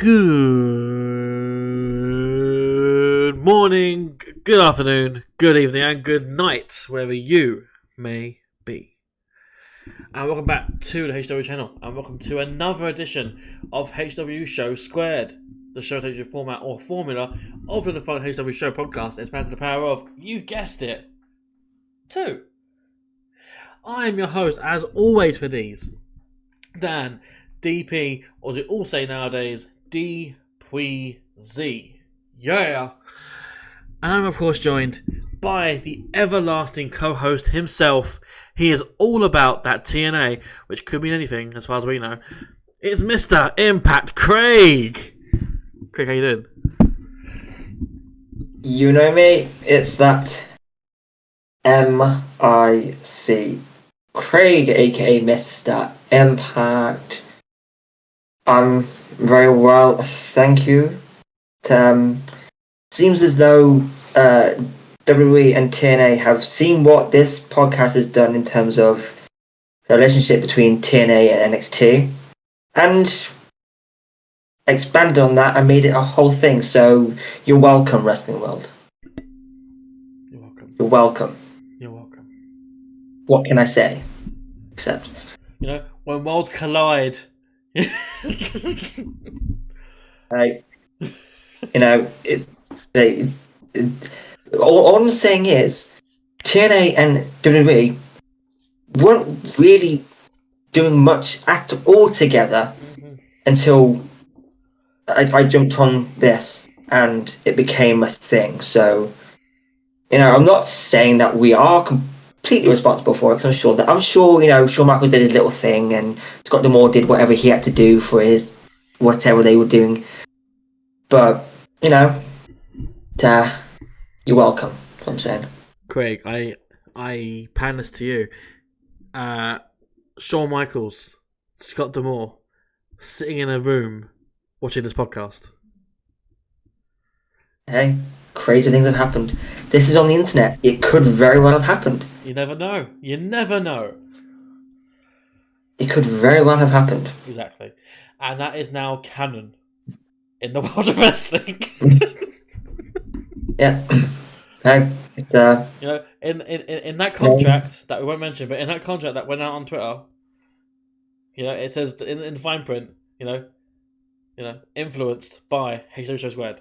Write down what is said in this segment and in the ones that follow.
Good morning, good afternoon, good evening, and good night, wherever you may be. And welcome back to the HCW channel, and welcome to another edition of HCW Show Squared. The show takes you format or formula of the Fallon HCW Show podcast. It's powered to the power of, you guessed it, 2. I'm your host, as always for these, Dan, DP, or as we all say nowadays, DpuizY. Yeah! And I'm of course joined by the everlasting co-host himself. He is all about that TNA, which could mean anything as far as we know. It's Mr. Impact Craig! Craig, how you doing? You know me, it's that M-I-C. Craig, aka Mr. Impact. I'm very well, thank you. Seems as though WWE and TNA have seen what this podcast has done in terms of the relationship between TNA and NXT, and expanded on that and made it a whole thing. So you're welcome, wrestling world. You're welcome. You're welcome. You're welcome. What can I say? Except, when worlds collide. All I'm saying is TNA and WWE weren't really doing much at all together until I jumped on this and it became a thing. So, I'm not saying that we are completely responsible for it, because I'm sure Shawn Michaels did his little thing and Scott D'Amore did whatever he had to do for his whatever they were doing. But you're welcome. That's what I'm saying. Craig, I pan this to you. Shawn Michaels, Scott D'Amore, sitting in a room watching this podcast. Hey, crazy things have happened. This is on the internet. It could very well have happened. You never know. You never know. It could very well have happened. Exactly. And that is now canon in the world of wrestling. Yeah. No, in that contract that we won't mention, but in that contract that went out on Twitter, it says in the fine print, influenced by HCW Show Squared.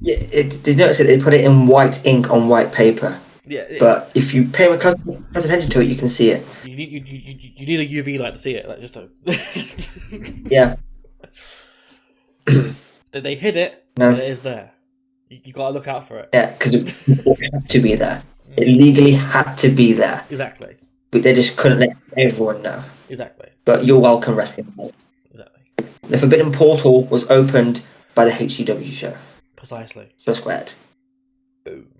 Yeah, did you notice it? They put it in white ink on white paper. Yeah, but if you pay close attention to it, you can see it. You need a UV light to see it, like just to. Yeah. They hid it, No. but it is there. You gotta look out for it. Yeah, because it had to be there. It legally had to be there. Exactly. But they just couldn't let everyone know. Exactly. But you're welcome, wrestling. Exactly. The Forbidden Portal was opened by the HCW show. Precisely. So squared. Boom.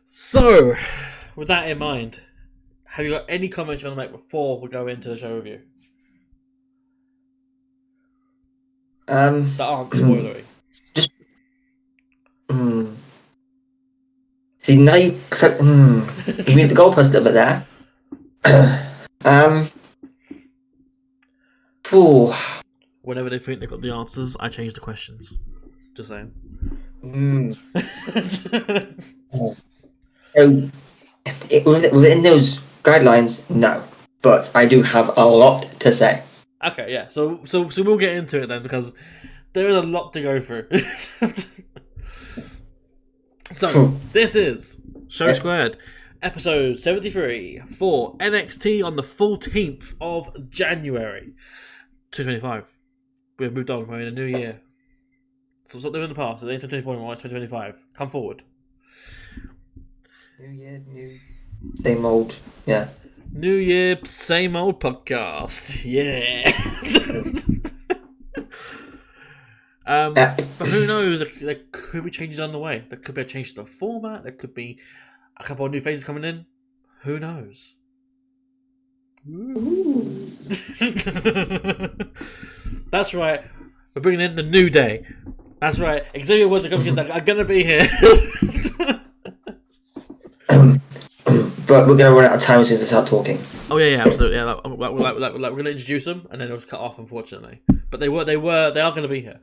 So, with that in mind, have you got any comments you want to make before we go into the show review? That aren't spoilery. Just. See, now you moved the goalpost a little bit there. Whenever they think they've got the answers, I change the questions. Just saying. So, within those guidelines, no. But I do have a lot to say. Okay, yeah. So we'll get into it then, because there is a lot to go through. So this is Show Squared, episode 73 for NXT on the 14th of January, 2025. We've moved on. We're in a new year. So stop doing in the past. It's 2024 anymore. It's 2025. Come forward. New year, new same old. Yeah. New year, same old podcast. Yeah. But who knows? There could be changes on the way. There could be a change to the format. There could be a couple of new faces coming in. Who knows? That's right. We're bringing in the New Day. That's right. Xavier Woods and companies that are going to be here. but we're going to run out of time as soon as I start talking. Oh yeah, absolutely. Yeah, we're going to introduce them, and then it was cut off, unfortunately. But they are going to be here.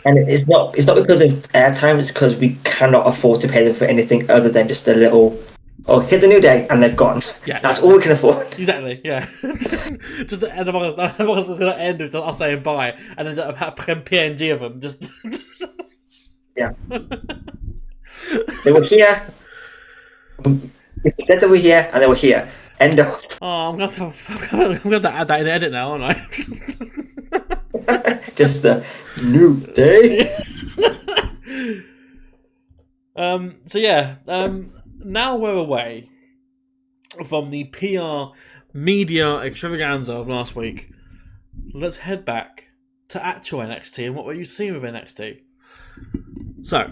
And it's not because of airtime. It's because we cannot afford to pay them for anything other than just a little. Oh, here's a new day, and they're gone. Yeah, that's all we can afford. Exactly. Yeah. Just the end of August is going to end with us saying bye, and then just a PNG of them. Just. Yeah. They were here. We said they were here, and they were here. End of. Oh, I'm going to add that in the edit now, aren't I? Just the new day. So yeah. Now we're away from the PR media extravaganza of last week. Let's head back to actual NXT and what were you seeing with NXT. So,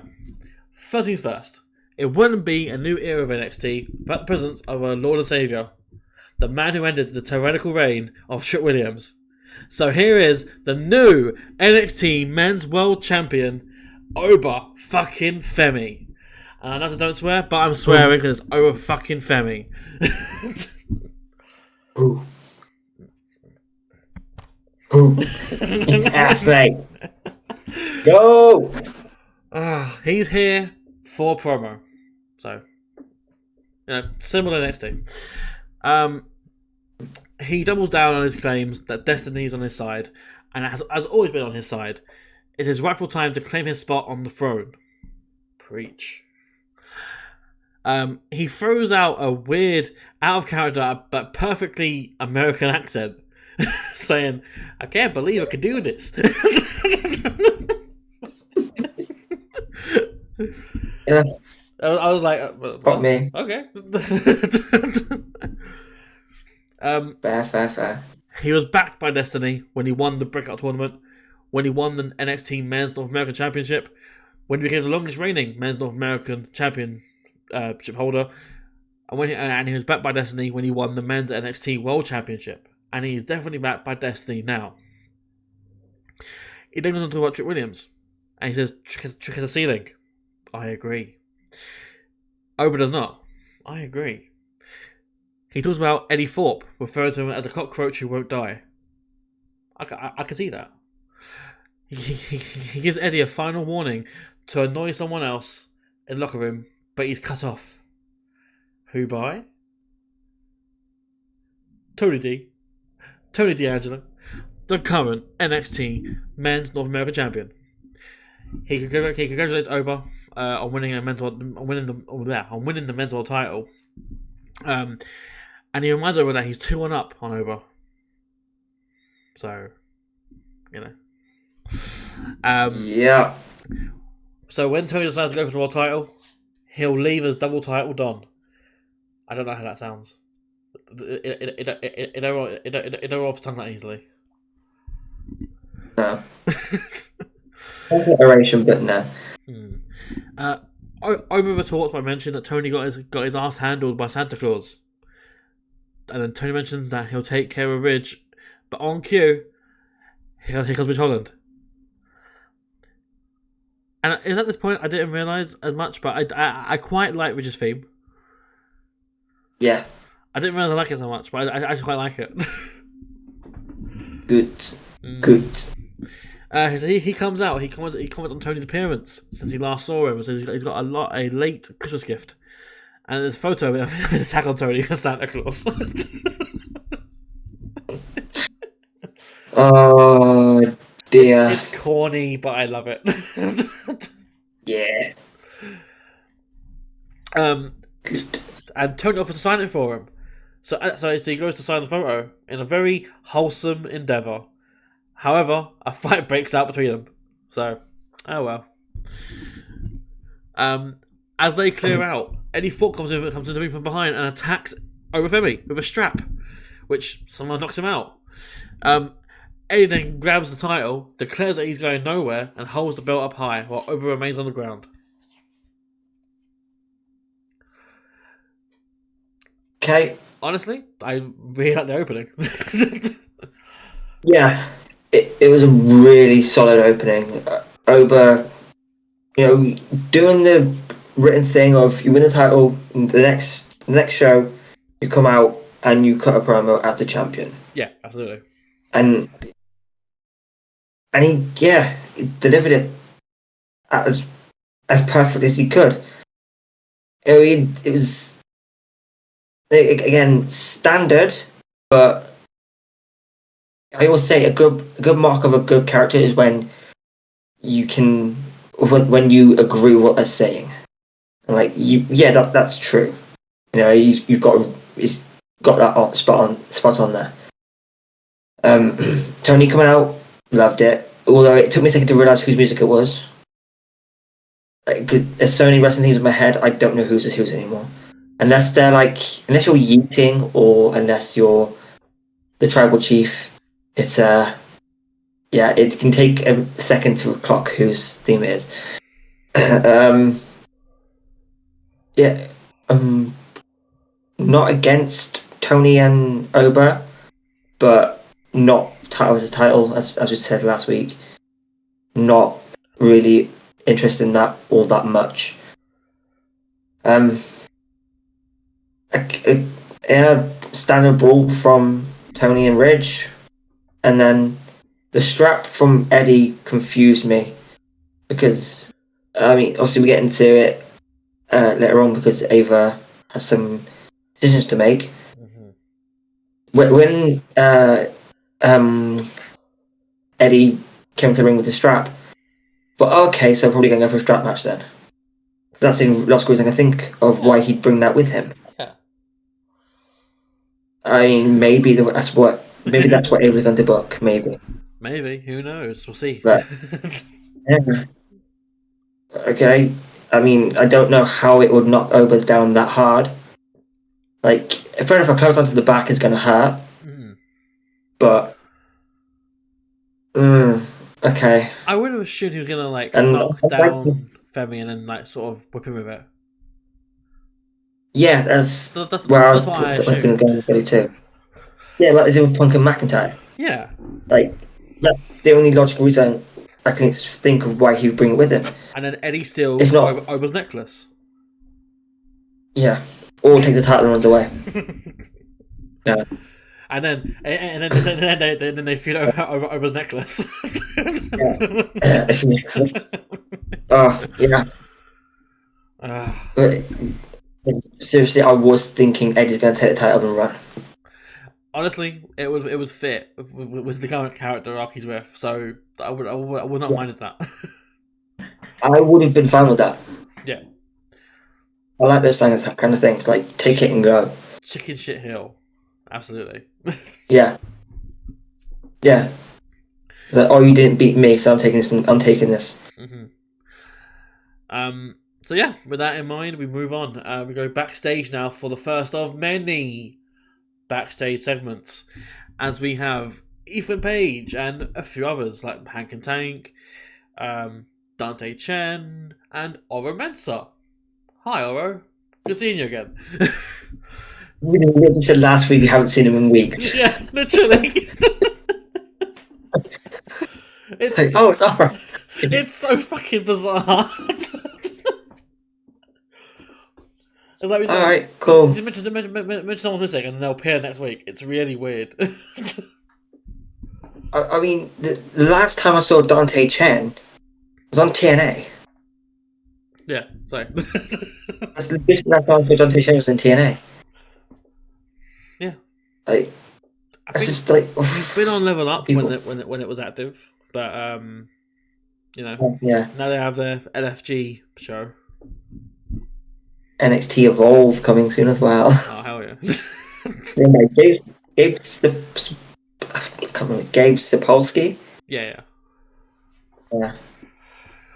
first things first, it wouldn't be a new era of NXT without the presence of our Lord and Saviour, the man who ended the tyrannical reign of Trick Williams. So here is the new NXT Men's World Champion, Oba fucking Femi. And I know I don't swear, but I'm swearing because it's Oba fucking Femi. Ooh. Ass mate. Go! He's here for promo. So, similar to NXT. He doubles down on his claims that Destiny is on his side, and has always been on his side. It's his rightful time to claim his spot on the throne. Preach. He throws out a weird, out of character but perfectly American accent, saying, "I can't believe I could do this." Yeah. I was like, "Fuck me." Okay. Fair. He was backed by Destiny when he won the Breakout Tournament, when he won the NXT Men's North American Championship, when he became the longest reigning Men's North American Championship holder, and he was backed by Destiny when he won the Men's NXT World Championship, and he's definitely backed by Destiny now. He then goes on to talk about Trick Williams, and he says Trick has a ceiling. I agree. Oba does not. I agree. He talks about Eddie Thorpe, referring to him as a cockroach who won't die. I can see that. He gives Eddie a final warning to annoy someone else in the locker room, but he's cut off. Who by? Tony D'Angelo, the current NXT Men's North American Champion. He congratulates Oba on winning the men's world title. And he reminds Oba that he's 2-1 up on Oba. So, yeah. So when Tony decides to go for the world title, he'll leave as double title Don. I don't know how that sounds. It don't roll off the tongue that easily. No. Iteration, but no. Oba retorts by mentioning that Tony got his ass handled by Santa Claus. And then Tony mentions that he'll take care of Ridge, but on cue, here comes Ridge Holland. And it was at this point I didn't realise as much, but I quite like Ridge's theme. Yeah. I didn't realise I like it so much, but I actually quite like it. Good. So he comes out. He comments on Tony's appearance since he last saw him, and says he's got a late Christmas gift. And there's a photo of his attack on Tony for Santa Claus. Oh dear. It's corny, but I love it. Yeah. And Tony offers to sign it for him. So he goes to sign the photo in a very wholesome endeavour. However, a fight breaks out between them. So, oh well. As they clear out, Eddie Thorpe comes into the ring from behind and attacks Oba Femi with a strap, which someone knocks him out. Eddie then grabs the title, declares that he's going nowhere, and holds the belt up high while Oba remains on the ground. Okay. Honestly, I really like the opening. Yeah, it was a really solid opening. Oba, doing the written thing of you win the title, the next show, you come out and you cut a promo as the champion. Yeah, absolutely. And he delivered it as perfect as he could. It was again standard, but I always say a good mark of a good character is when you can when you agree with what they're saying. And like that's true. You know, he's got that spot on there. Tony coming out, loved it. Although it took me a second to realise whose music it was. Like, there's so many wrestling themes in my head, I don't know who's anymore. Unless you're yeeting or unless you're the tribal chief, it's it can take a second to clock whose theme it is. Not against Tony and Oba, but not title as a title, as we said last week. Not really interested in that all that much. A standard brawl from Tony and Ridge, and then the strap from Eddie confused me because obviously we get into it later on because Ava has some decisions to make. When Eddie came to the ring with the strap, but okay, so probably going to go for a strap match then. That's the last reason I can think of why he'd bring that with him. Yeah. I mean, maybe that's what Ava's going to book. Maybe. Who knows? We'll see. But, yeah. Okay. I mean, I don't know how it would knock Oba down that hard. Like, fair enough, a close onto the back is going to hurt. But, okay. I would have assumed he was going to knock down Femi and then sort of whip him with it. Yeah, that's where I was thinking going to too. Yeah, like they did with Punk and McIntyre. Yeah. Like, that's the only logical reason I can think of why he would bring it with him. And then Eddie steals Oba's necklace. Yeah. Or take the title and runs away. Yeah. And then they feud over Oba's necklace. Oh, yeah. But seriously, I was thinking Eddie's going to take the title and run. Honestly, it would fit with the current character arc he's with, so I would not minded that. I would have been fine with that. Yeah. I like those kind of things, like take it and go. Chicken shit hill. Absolutely. Yeah. Yeah. Like, oh, you didn't beat me, so I'm taking this. I'm taking this. So yeah, with that in mind, we move on. We go backstage now for the first of many backstage segments, as we have Ethan Page and a few others like Hank and Tank, Dante Chen, and Oro Mensah. Hi, Oro. Good seeing you again. We said last week you haven't seen him in weeks. Yeah, literally. It's like, oh, it's alright. It's so fucking bizarre. It's like, alright, cool. Just mention someone's missing and they'll appear next week. It's really weird. I mean, the last time I saw Dante Chen was on TNA. Yeah, sorry. That's the last time I saw Dante Chen was in TNA. Yeah. Like, that's just like... He's been on Level Up when it was active, but, yeah. Now they have the LFG show. NXT Evolve coming soon as well. Oh, hell yeah. Gabe Sapolsky? Yeah. Yeah.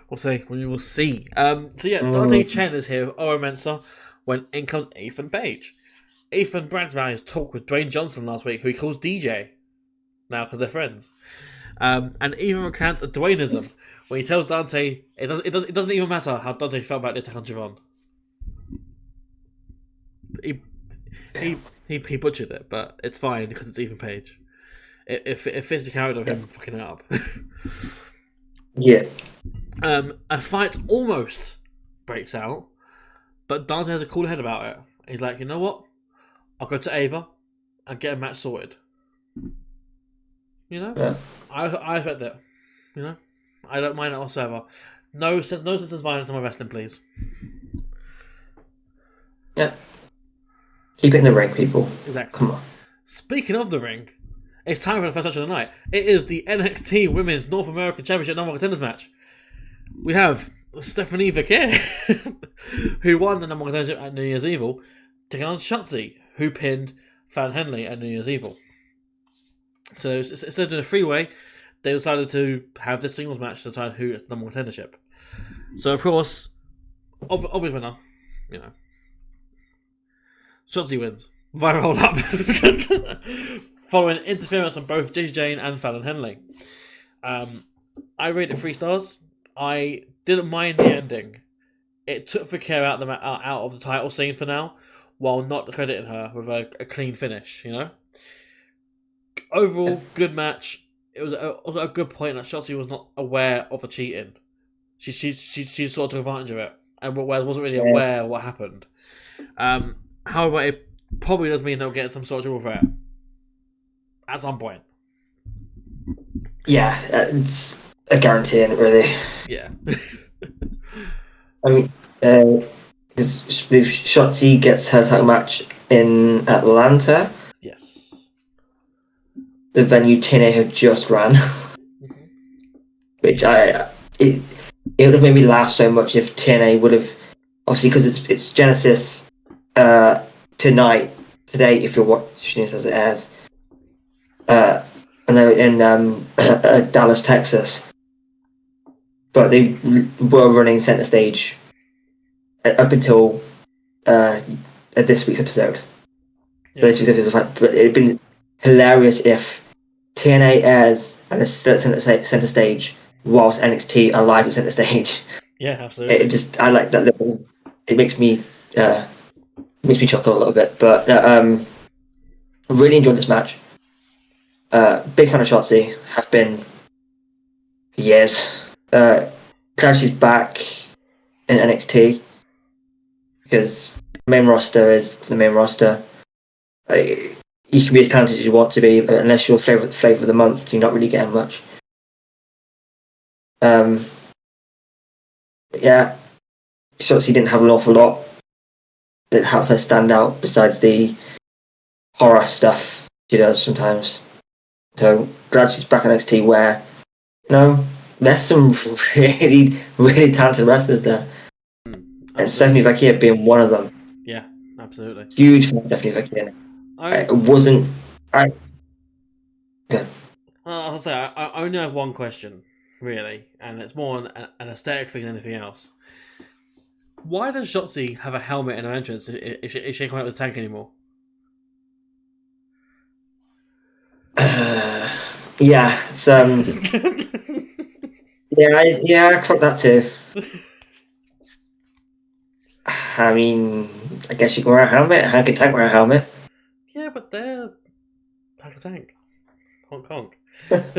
We'll see. We will see. So yeah, Dante Chen is here with Oro Mensah when in comes Ethan Page. Ethan brags about his talk with Dwayne Johnson last week, who he calls DJ now because they're friends. And even recounts a Dwayneism when he tells Dante it doesn't even matter how Dante felt about the attack on Javon. He butchered it, but it's fine because it's Ethan Page. It fits the character of him fucking it up. Yeah. A fight almost breaks out But Dante has a cool head about it. He's like, you know what? I'll go to Ava and get a match sorted. You know? Yeah. I respect that. You know? I don't mind it whatsoever. No sense of violence in my wrestling, please. Yeah. Keep it in the ring, people. Exactly. Come on. Speaking of the ring, it's time for the first match of the night. It is the NXT Women's North American Championship number one contenders match. We have Stephanie Vaquer, who won the number one contendership at New Year's Evil, taking on Shotzi, who pinned Fallon Henley at New Year's Evil. So instead of doing a freeway, they decided to have this singles match to decide who gets the number one contendership. So of course, obvious winner, you know, Shotzi wins via roll up, following interference on both Dizzy Jane and Fallon Henley. I rated 3 stars. I didn't mind the ending. It took Vaquer out of the title scene for now, while not crediting her with a clean finish. You know. Overall, good match. It was also a good point that Shotzi was not aware of the cheating. She sort of took advantage of it, and wasn't really aware of what happened. However, it probably does mean they'll get some sort of trouble for it at some point. Yeah, it's a guarantee, isn't it, really? Yeah. I mean, Shotzi gets her title match in Atlanta, Yes. the venue TNA have just ran, which it would have made me laugh so much if TNA would have, obviously because it's Genesis today if you're watching this as it airs, and they're in Dallas, Texas, but they were running center stage up until this week's episode. Yeah. So this week's episode, but it'd been hilarious if TNA airs and it's still at center stage whilst NXT are live at center stage. Yeah, absolutely. I like that little. It makes me chuckle a little bit, but really enjoyed this match. Big fan of Shotzi, have been for years. Glad she's back in NXT because the main roster is the main roster. You can be as talented as you want to be, but unless you're flavour of the month, you're not really getting much. Yeah, Shotzi didn't have an awful lot that helps her stand out besides the horror stuff she does sometimes. So glad she's back on NXT where, there's some really, really talented wrestlers there. And Stephanie Vaquer being one of them. Yeah, absolutely. Huge fan of Stephanie Vaquer. I only have one question, really, and it's more an aesthetic thing than anything else. Why does Shotzi have a helmet in her entrance if she can't come out with a tank anymore? Yeah, it's, I clocked that too. I mean, I guess you can wear a helmet. Hank and Tank wear a helmet. Yeah, but they're Hank and Tank. Honk honk. Like I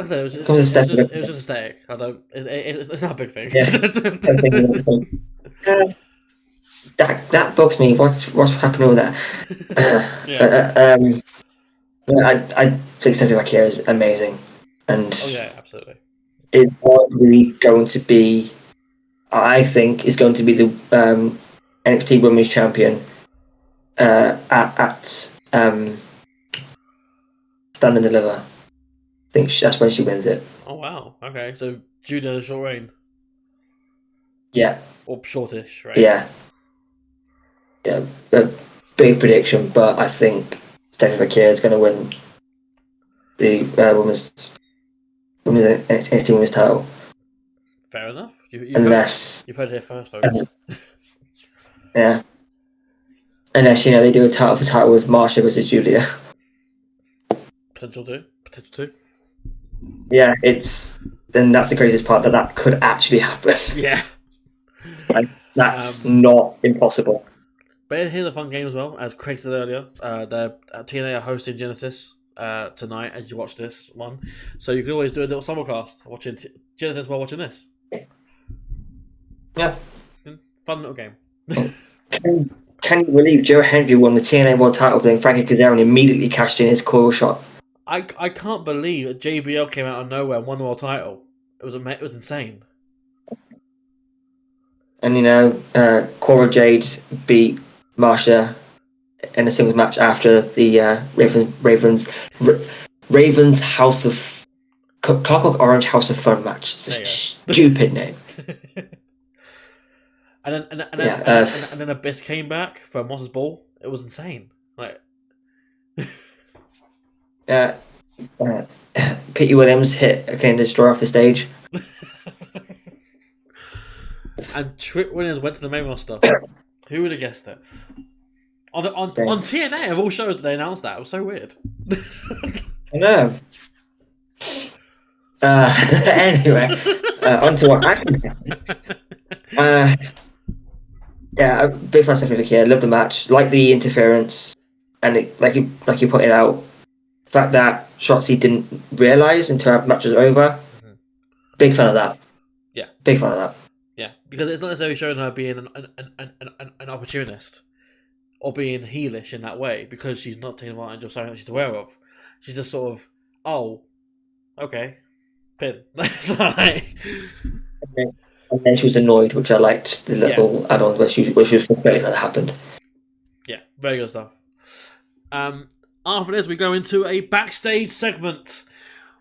said, it was just aesthetic. It's not a big thing. Yeah. That bugs me. What's happening with that? I think Stephanie Vaquer is amazing, and absolutely. It's probably going to be. I think is going to be the NXT Women's Champion at Stand and Deliver. I think that's when she wins it. Oh wow! Okay, so Judah has a short reign. Yeah. Or shortish, right? Yeah. Yeah, a big prediction, but I think Stephanie Vaquer is going to win the women's NXT Women's title. Fair enough. You've heard it here first, folks. Yeah. Unless they do a title for title with Marsha versus Julia. Potential two. Yeah, then that's the craziest part that could actually happen. Yeah. Like, that's not impossible. But here's a fun game as well, as Craig said earlier. The TNA are hosting Genesis tonight as you watch this one. So you can always do a little simulcast watching Genesis while watching this. Yeah. Fun little game. Can you believe Joe Hendry won the TNA World title, then Frankie Kazarian immediately cashed in his coil shot? I can't believe that JBL came out of nowhere and won the world title. It was insane. And Cora Jade beat Marsha in a singles match after the Ravens House of Clockwork Orange House of Fun match. It's a stupid name. and then Abyss came back for Monsters Ball. It was insane. Like, Pete Williams hit a Canadian Destroyer off the stage. And Trick Williams went to the main roster. Who would have guessed it? On TNA of all shows, they announced that. It was so weird. I know. Anyway, on to what actually happened. Yeah, big fan of Stephanie McKay. I love the match. Like the interference, and like you pointed out, the fact that Shotzi didn't realise until the match was over. Mm-hmm. Big fan of that. Yeah. Big fan of that. Yeah, because it's not necessarily showing her being an opportunist or being heelish in that way, because she's not taking advantage of something that she's aware of. She's just sort of, oh, okay, pin. Like... And then she was annoyed, which I liked, the little add-ons where she was frustrated that happened. Yeah, very good stuff. After this, we go into a backstage segment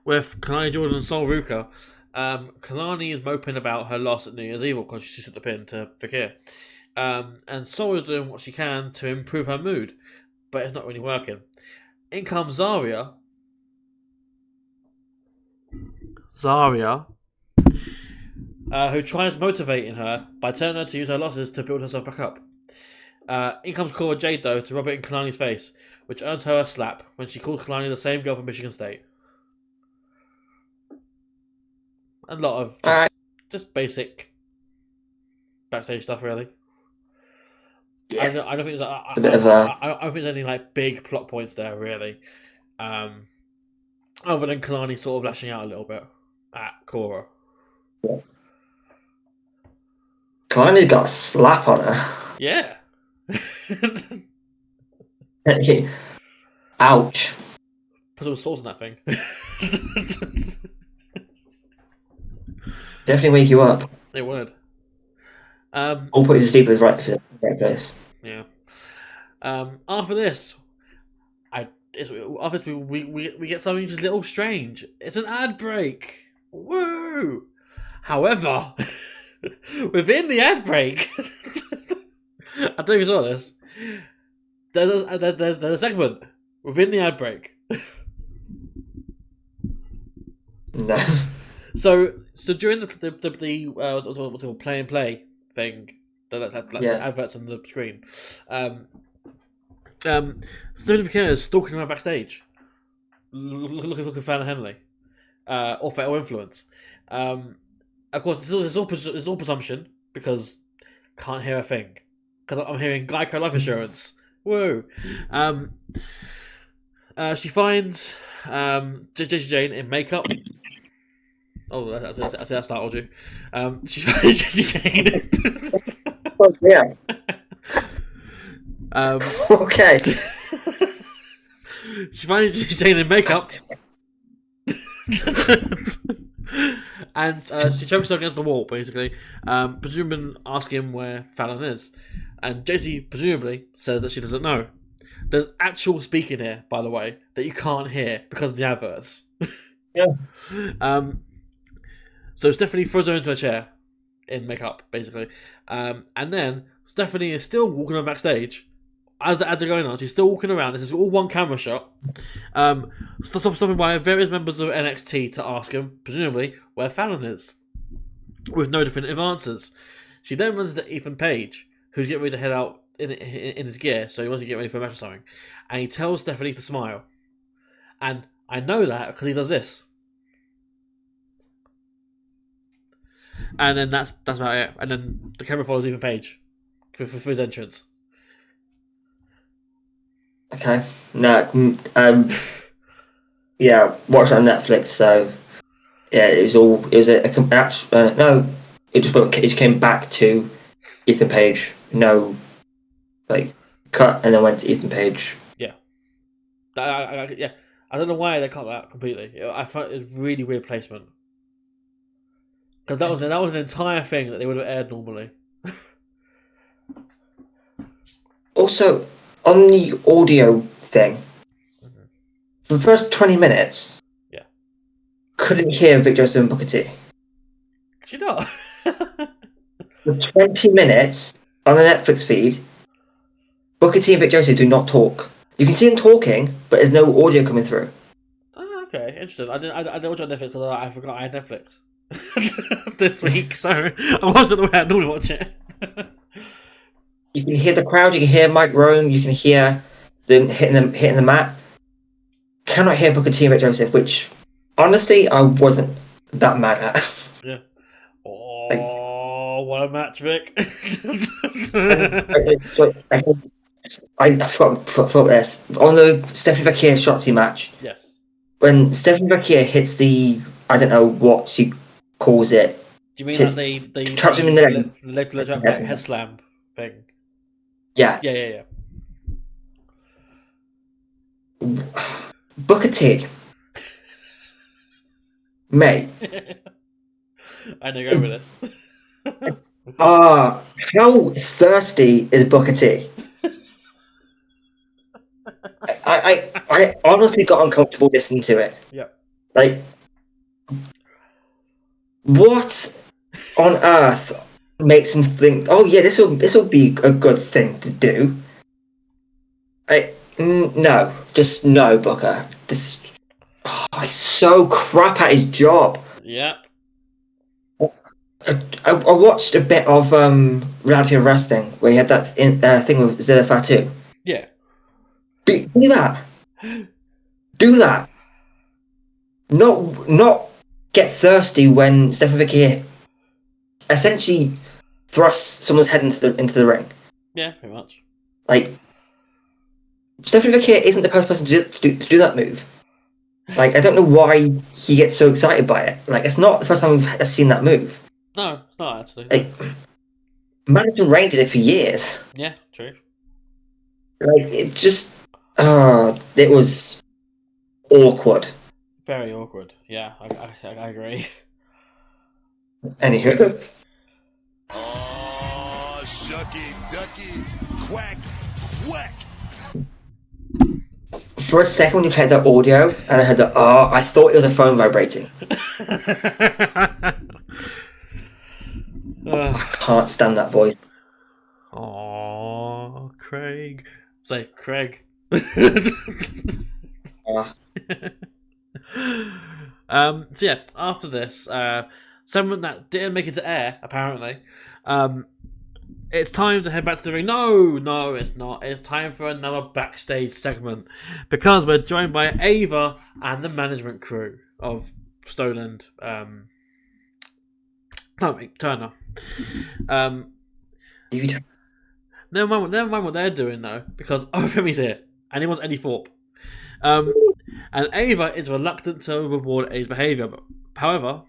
with Kalani Jordan and Sol Ruka. Kalani is moping about her loss at New Year's Eve because she took the pin to Fakir. And Sol is doing what she can to improve her mood, but it's not really working. In comes Zarya, who tries motivating her by telling her to use her losses to build herself back up. In comes Cora Jade, though, to rub it in Kalani's face, which earns her a slap when she calls Kalani the same girl from Michigan State. A lot of just basic backstage stuff, really. Yeah. I don't think I don't think there's any like big plot points there, really. Other than Kalani sort of lashing out a little bit at Cora. Yeah. Kalani got a slap on her. Yeah. Ouch. Put some sauce in that thing. Definitely wake you up. It would. Or put his sleepers right place. Yeah. After this, obviously we get something just a little strange. It's an ad break. Woo! However, within the ad break, I don't know if you saw this. There's a segment within the ad break. No. So during the play and play thing, the adverts on the screen, Stephanie McKenna is stalking around backstage, looking for Fallon Henley, or Fatal Influence. Of course, it's all presumption because can't hear a thing because I'm hearing Geico Life Insurance. Woo! She finds Jessie Jane in makeup. Oh, that startled you. She finds Jessie Jane. Oh, yeah. Okay. She finds Jessie Jane in makeup. And she chokes her against the wall, basically, presumably asking where Fallon is. And Jessie presumably says that she doesn't know. There's actual speaking here, by the way, that you can't hear because of the adverts. Yeah. So Stephanie throws her into a chair in makeup, basically. And then Stephanie is still walking on backstage. As the ads are going on, she's still walking around. This is all one camera shot. Stopping by various members of NXT to ask him, presumably, where Fallon is. With no definitive answers. She then runs to Ethan Page, who's getting ready to head out in his gear, so he wants to get ready for a match or something. And he tells Stephanie to smile. And I know that because he does this. And then that's about it. And then the camera follows Ethan Page for his entrance. Okay. No. Yeah, watched it on Netflix. So yeah, it was a match. No, it just came back to Ethan Page. No, like cut and then went to Ethan Page. Yeah. Yeah. I don't know why they cut that completely. I thought it was really weird placement. Because that was an entire thing that they would have aired normally. Also, on the audio thing, for the first 20 minutes, Yeah. couldn't hear Vic Joseph and Booker T. Could you not? For 20 minutes on the Netflix feed, Booker T and Vic Joseph do not talk. You can see them talking, but there's no audio coming through. Oh, okay, interesting. I didn't watch it on Netflix because I forgot I had Netflix this week, so I wasn't the way I normally watch it. You can hear the crowd, you can hear Mike Rome, you can hear them hitting the mat. Cannot hear Booker T and Vic Joseph, which honestly I wasn't that mad at. Yeah. Oh, what a match, Vic! I forgot this on the Stephanie Vecchia Shotzi match. Yes. When Stephanie Vecchia hits the, I don't know what she calls it. Do you mean like the traps him in the leg drop back head slam thing? Yeah. Yeah. Booker T. Mate. I know you're going with this. How thirsty is Booker T? I honestly got uncomfortable listening to it. Yeah. Like, what on earth makes him think, oh yeah, this will be a good thing to do? No, just no, Booker. He's so crap at his job. Yeah. I watched a bit of Reality of Wrestling where he had that thing with Zilla Fatu. Yeah. Do that. Do that. Not get thirsty when Stephen Vicky essentially thrusts someone's head into the ring. Yeah, pretty much. Like, Stephen Vicky isn't the first person to do that move. Like, I don't know why he gets so excited by it. Like, it's not the first time we've seen that move. No, it's not actually. Like, Madison Rain did it for years. Yeah, true. Like, it just, it was awkward. Very awkward. Yeah, I agree. Anywho. Oh, shucky, ducky, quack, quack. For a second when you played that audio, and I heard the I thought it was a phone vibrating. I can't stand that voice. Oh, Craig. Say, Craig. So yeah, after this, someone that didn't make it to air, apparently, it's time to head back to the ring. No, it's not. It's time for another backstage segment because we're joined by Ava and the management crew of Stoneland. Turner. Never mind what they're doing though, because Oba Femi's here and he wants Eddie Thorpe. And Ava is reluctant to reward Eddie's behaviour. However,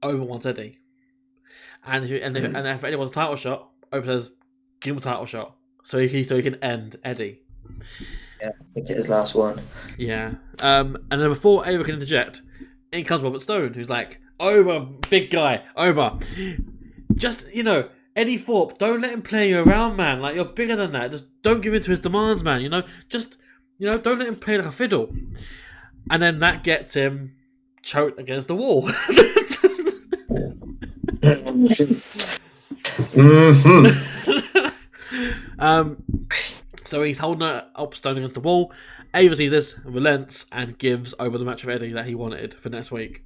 Oba wants Eddie. And if Eddie wants a title shot, Oba says, give him a title shot. So he can end Eddie. Yeah, make it his last one. Yeah. And then before Ava can interject, in comes Robert Stone, who's like, Oba, big guy, Oba. Just, Eddie Thorpe, don't let him play you around, man. Like, you're bigger than that. Just don't give in to his demands, man. Just, don't let him play like a fiddle. And then that gets him choked against the wall. So he's holding up Stone against the wall. Ava sees this, relents, and gives Oba the match of Eddie that he wanted for next week.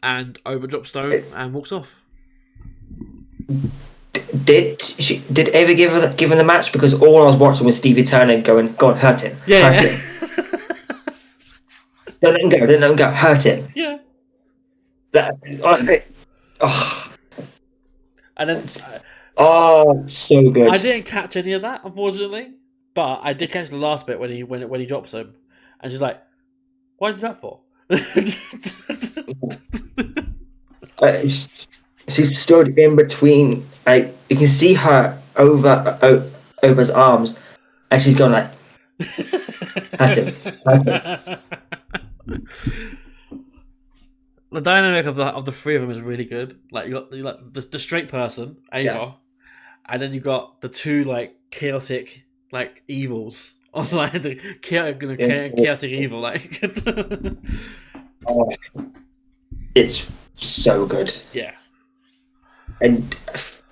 And Oba drops Stone and walks off. Did Ava give him the match? Because all I was watching was Stevie Turner going, "Go on, hurt him, hurt him." Don't let him go, hurt him. Yeah. And then. So good. I didn't catch any of that, unfortunately, but I did catch the last bit when he drops him, and she's like, Why did that for? She stood in between. Like you can see her over Oba's arms, and she's going like, "That's him. That's him." The dynamic of the three of them is really good. Like you got the straight person, Ava, and then you got the two like chaotic like evils. Like the chaotic evil, like Oh, it's so good. Yeah. And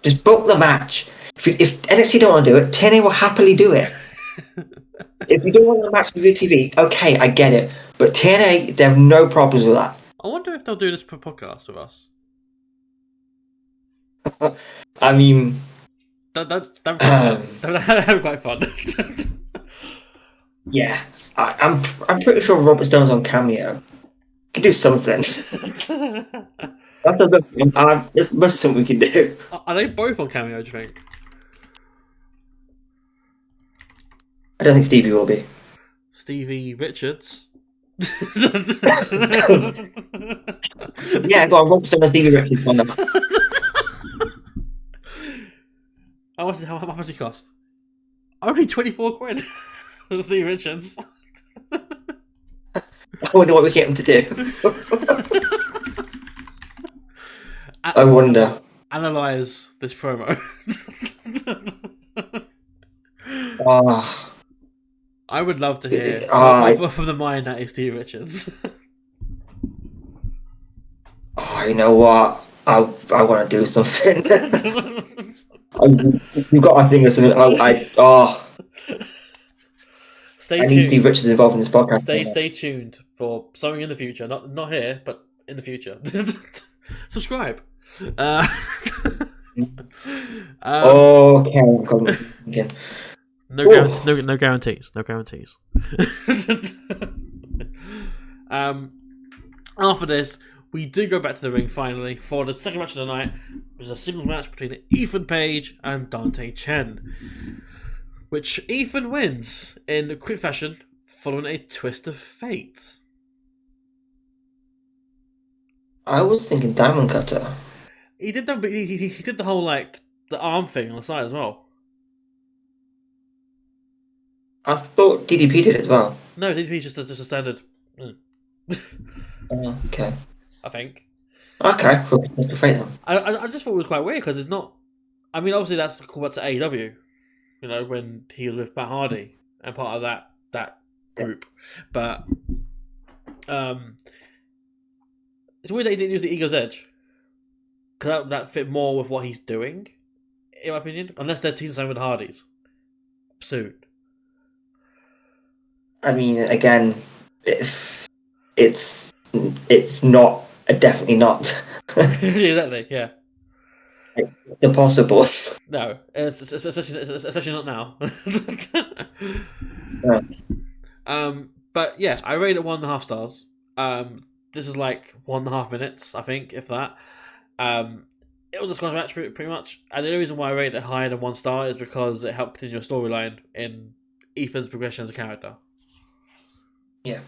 just book the match. If NXT don't want to do it, TNA will happily do it. If you don't want the match with TV, okay, I get it. But TNA, they have no problems with that. I wonder if they'll do this per podcast with us. I mean, That'd be quite fun. Yeah, I'm pretty sure Robert Stone's on Cameo. Can do something. There's most something we can do. Are they both on Cameo? Do you think? I don't think Stevie will be. Stevie Richards. Yeah, go on. Robert Stone and Stevie Richards on them. How much it cost? Only 24 quid. Stevie Richards. I wonder what we get him to do. I wonder. Analyze this promo. I would love to hear from the mind that is Steve Richards. You know what? I want to do something. You've got my finger something. Stay I tuned. need Steve Richards involved in this podcast. Stay tuned for something in the future. Not here, but in the future. Subscribe. Okay. No guarantees. No guarantees. After this, we do go back to the ring finally for the second match of the night, which is a singles match between Ethan Page and Dante Chen, which Ethan wins in quick fashion following a twist of fate. I was thinking Diamond Cutter. He did he did the whole like the arm thing on the side as well. I thought DDP did as well. No, DDP is just a standard. Okay. I think. Okay, I just thought it was quite weird because it's not. I mean, obviously that's a callback to AEW, you know, when he was with Matt Hardy and part of that group. But it's weird that he didn't use the Ego's Edge because that fit more with what he's doing, in my opinion. Unless they're teasing something with the Hardys soon. I mean, again, it's not definitely not. Exactly. Yeah. It's impossible. No, especially not now. Yeah. But yeah, I rated it 1.5 stars. This is like 1.5 minutes, I think, if that. It was a squash match pretty much, and the only reason why I rated it higher than 1 star is because it helped continue a storyline in Ethan's progression as a character. Yeah.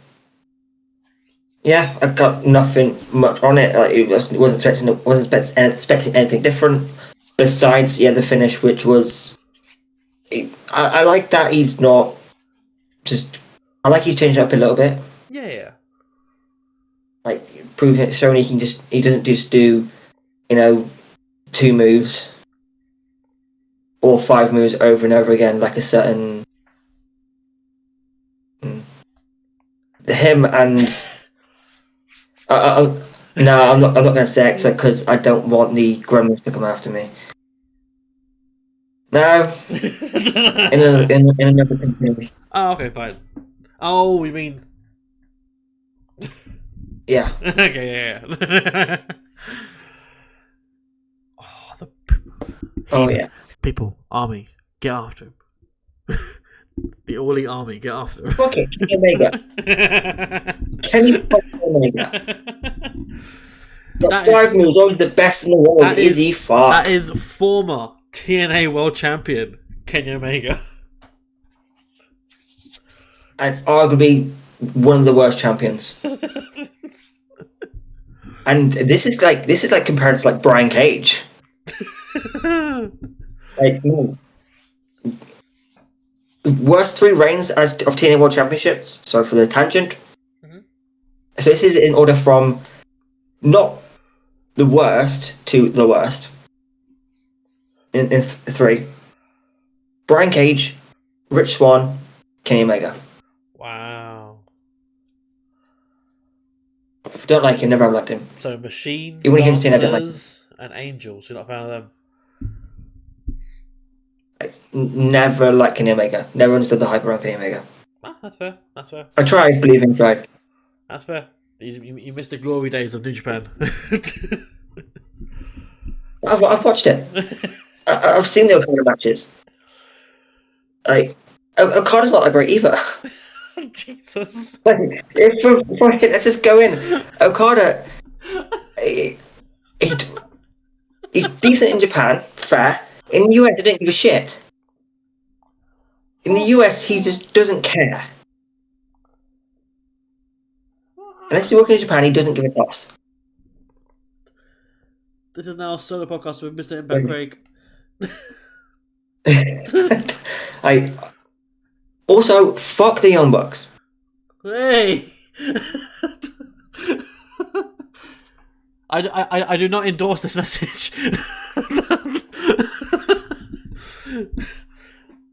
Yeah, I got nothing much on it. Like, it wasn't expecting anything different. Besides, the finish, which was, I like that he's not just. I like he's changed it up a little bit. Yeah. Like proving it, showing he doesn't just do, 2 moves or 5 moves over and over again like a certain. Him and. No, I'm not going to say it because I don't want the gremlins to come after me. No. in another company. Oh, okay, fine. Oh, you mean? Yeah. Okay, yeah. Yeah. People, army, get after him. The All-Elite Army, get after him. Okay, Kenny Omega. Kenny Omega. Got 5 moves, always the best in the world. Is he far? That is former TNA World Champion Kenny Omega. And arguably one of the worst champions. And this is like compared to like Brian Cage. Like, worst 3 reigns of TNA World Championships. Sorry for the tangent. Mm-hmm. So this is in order from not the worst to the worst. In 3. Brian Cage, Rich Swann, Kenny Omega. Wow. Don't like him, never have liked him. So machines, Even against TNA, I don't like him. dancers, and angels. You're not a fan of them? Never liked Kenny Omega. Never understood the hype around Kenny Omega. Ah, that's fair. That's fair. I tried, believing, tried. That's fair. You missed the glory days of New Japan. I've watched it. I've seen the Okada matches. Like, Okada's not that great either. Jesus. Like, let's just go in. Okada, he's decent in Japan, fair. In the US, he doesn't give a shit. In the US, he just doesn't care. Unless he's working in Japan, he doesn't give a toss. This is now a solo podcast with Mr. Impact Craig. Also, fuck the Young Bucks. Hey! I do not endorse this message.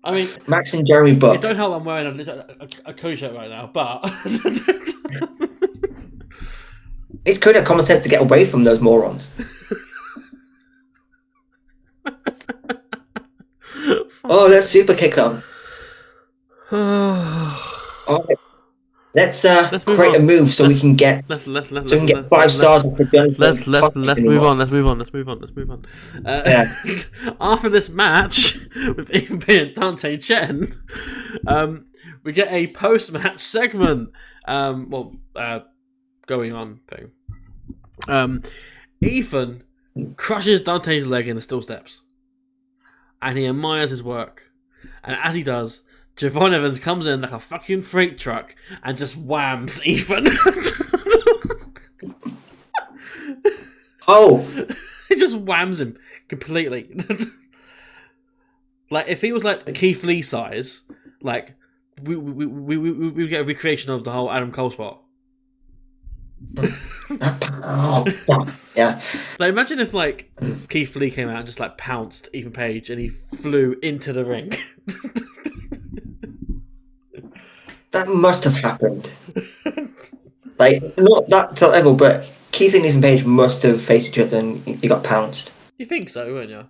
I mean, Max and Jeremy Buck. It don't help I'm wearing a Cody shirt right now, but it's good at common sense to get away from those morons. Oh, let's super kick on. Alright. Let's create a move so we can get 5 stars. Let's move on. Yeah. After this match with Ethan Payne and Dante Chen, we get a post-match segment. Going on thing. Ethan crushes Dante's leg in the steel steps, and he admires his work. And as he does, Javon Evans comes in like a fucking freight truck and just whams Ethan. Oh, he just whams him completely. Like if he was like Keith Lee size, like we get a recreation of the whole Adam Cole spot. Yeah. Like imagine if like Keith Lee came out and just like pounced Ethan Page and he flew into the ring. That must have happened. Like, not that to level, but Keith and Ethan Page must have faced each other and he got pounced. You think so, wouldn't you?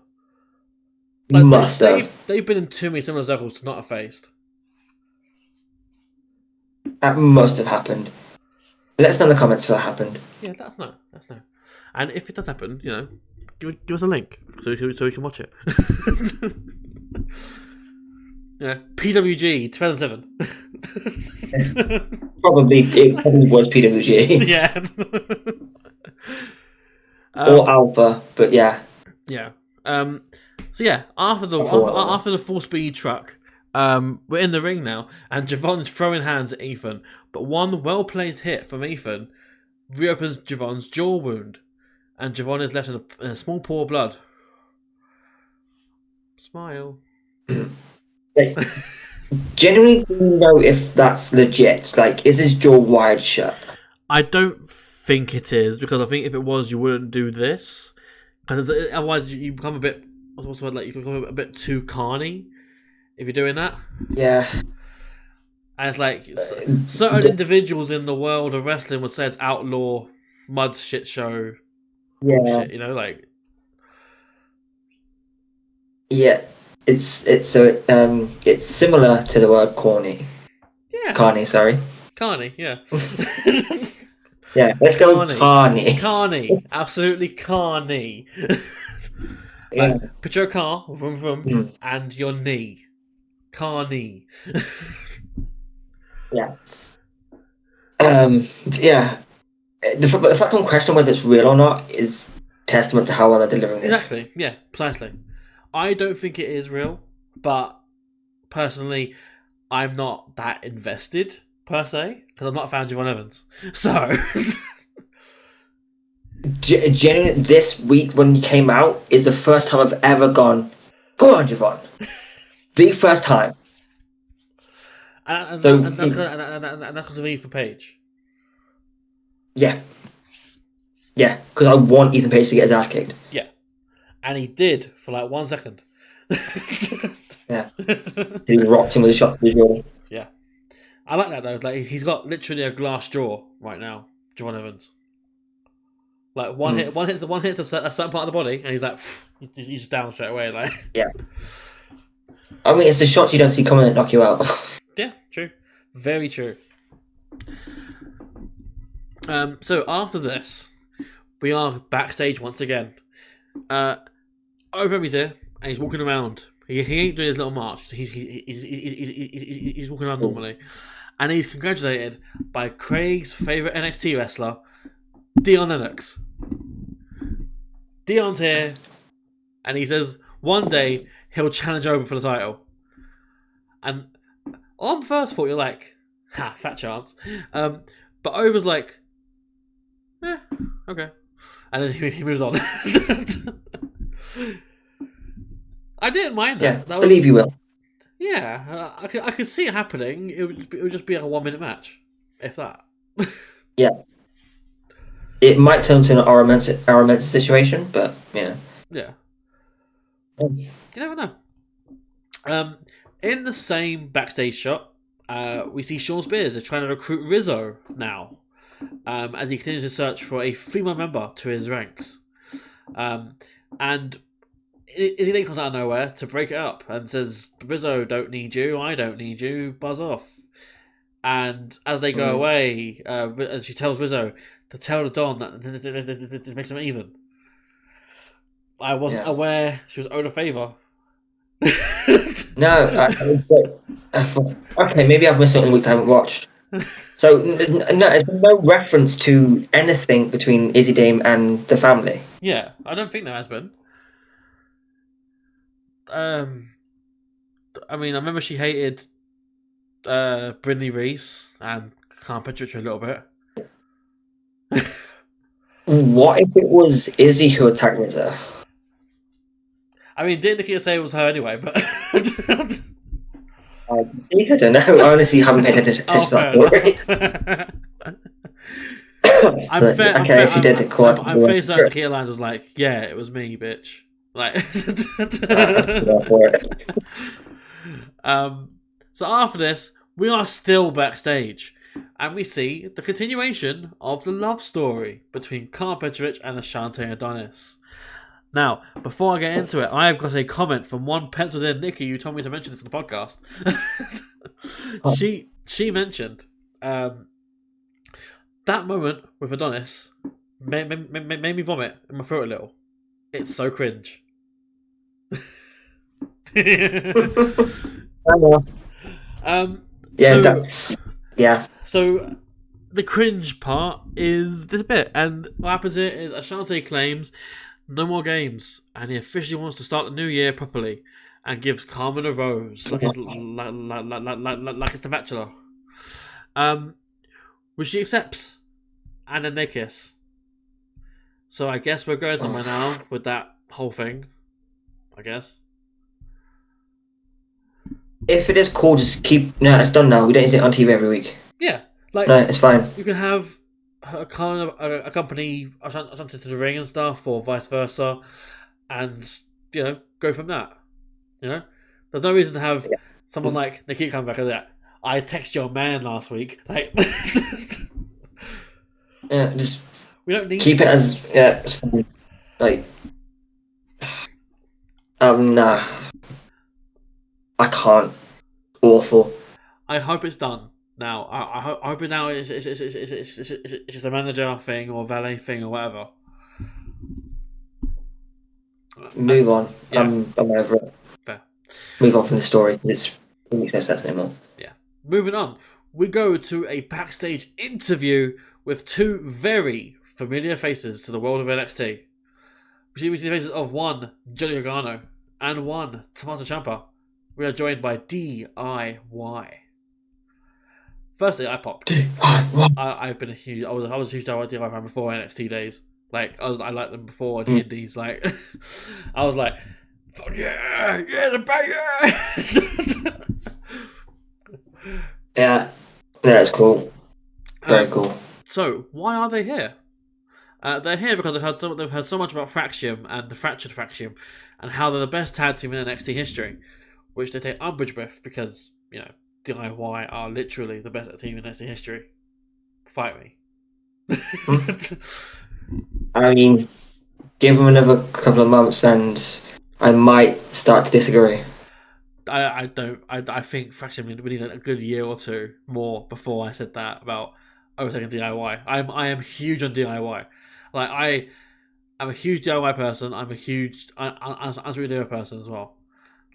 Like, Must have. They've been in too many similar circles to not have faced. That must have happened. Let us know in the comments if that happened. Yeah, let us know. And if it does happen, you know, give us a link so we can watch it. Yeah, PWG 2007. Probably was PWG. Yeah. Or Alpha, but yeah. Yeah. So yeah, after the full speed truck, we're in the ring now, and Javon's throwing hands at Ethan, but one well placed hit from Ethan reopens Javon's jaw wound, and Javon is left in a small pool of blood. Smile. Like, genuinely don't know if that's legit. Like, is his jaw wired shut? I don't think it is, because I think if it was, you wouldn't do this. Because otherwise, you become a bit. What's the word? Like you become a bit too carny if you're doing that. Yeah. And it's like certain individuals in the world of wrestling would say it's outlaw, mud shit show. Yeah. Shit, you know, like. Yeah. It's similar to the word corny. Yeah. Carny, sorry. Carny, yeah. Yeah, let's go with carny. Carny, absolutely carny. Like, picture a car, vroom vroom, and your knee. Carny. Yeah. Yeah. The fact I'm questioning whether it's real or not is testament to how well they're delivering this. Exactly, yeah, precisely. I don't think it is real, but personally, I'm not that invested per se, because I'm not a fan of Javon Evans. So, Genuinely, this week when he came out is the first time I've ever gone, go on, Javon. The first time. and So, that's because of Ethan Page. Yeah. Yeah, because I want Ethan Page to get his ass kicked. Yeah, and he did for like 1 second. Yeah. He rocked him with a shot to the jaw. Yeah, I like that though. Like he's got literally a glass jaw right now, Javon Evans. Like one hit to a certain part of the body, and he's like, he's just down straight away. Like, Yeah. I mean, it's the shots you don't see coming that knock you out. yeah, true, very true. So after this, we are backstage once again. Oba Femi's here, and he's walking around. He ain't doing his little march. He's walking around normally, and he's congratulated by Craig's favorite NXT wrestler, Dion Lennox. Dion's here, and he says one day he'll challenge Oba for the title. And on first thought, you're like, ha, fat chance. But Oba's like, okay. And then he moves on. I didn't mind that. Yeah, believe you will. Yeah, I could see it happening. It would just be like a 1 minute match, if that. Yeah. It might turn to an Aramensa situation, but, yeah. Yeah. You never know. In the same backstage shot, we see Sean Spears is trying to recruit Rizzo now, as he continues to search for a female member to his ranks. And Izzy then comes out of nowhere to break it up and says, Rizzo don't need you, I don't need you, buzz off. And as they go away, and she tells Rizzo to tell the Don that this makes them even. I wasn't aware she was owed a favour. No, okay, maybe I've missed something which I haven't watched. So, there's no reference to anything between Izzy Dame and the family. Yeah, I don't think there has been. I mean, I remember she hated Brindley Reese and Can't Picture It a little bit. What if it was Izzy who attacked Rizzo? I mean, didn't Nikki say it was her anyway, but... I don't know. I honestly haven't paid attention to that story. I'm fair certain Nikki Lyons was like, yeah, it was me, bitch. Like... So after this, we are still backstage, and we see the continuation of the love story between Karl Petrovich and Ashante Adonis. Now, before I get into it, I have got a comment from one penciled in Nikki who told me to mention this in the podcast. She mentioned that moment with Adonis made me vomit in my throat a little. It's so cringe. So the cringe part is this bit, and what happens here is Ashante claims no more games, and he officially wants to start the new year properly, and gives Carmen a rose like it's The Bachelor, which she accepts, and then they kiss. So I guess we're going somewhere now with that whole thing. I guess. If it is cool, just keep. No, it's done now. We don't need it on TV every week. Yeah, like no, it's fine. You can have a company something to the ring and stuff, or vice versa, and go from that. There's no reason to have someone like Nikki come back and that. I texted your man last week. Like, yeah, just we don't need keep this. It as it's fine. Like, nah. I can't. Awful. I hope it's done now. I hope it now it's just a manager thing or valet thing or whatever. Move on. Yeah. I'm over it. Fair. Move on from the story. It makes no sense anymore. Yeah. Moving on. We go to a backstage interview with two very familiar faces to the world of NXT. We see the faces of one, Johnny Gargano, and one, Tommaso Ciampa. We are joined by DIY. Firstly, I popped. I've been a huge. I was a huge DIY fan before NXT days. Like I liked them before in the Indies. Like I was like, fuck yeah, the banger. Yeah, that's cool. Very cool. So why are they here? They're here because they've heard so much about Fraxiom and the fractured Fraxiom, and how they're the best tag team in NXT history, which they take umbrage with because DIY are literally the best team in NXT history. Fight me. I mean, give them another couple of months, and I might start to disagree. I don't. I think Fraxiom we need a good year or two more before I said that about overtaking DIY. I am huge on DIY. Like I'm a huge DIY person. I'm a huge Answer person as well.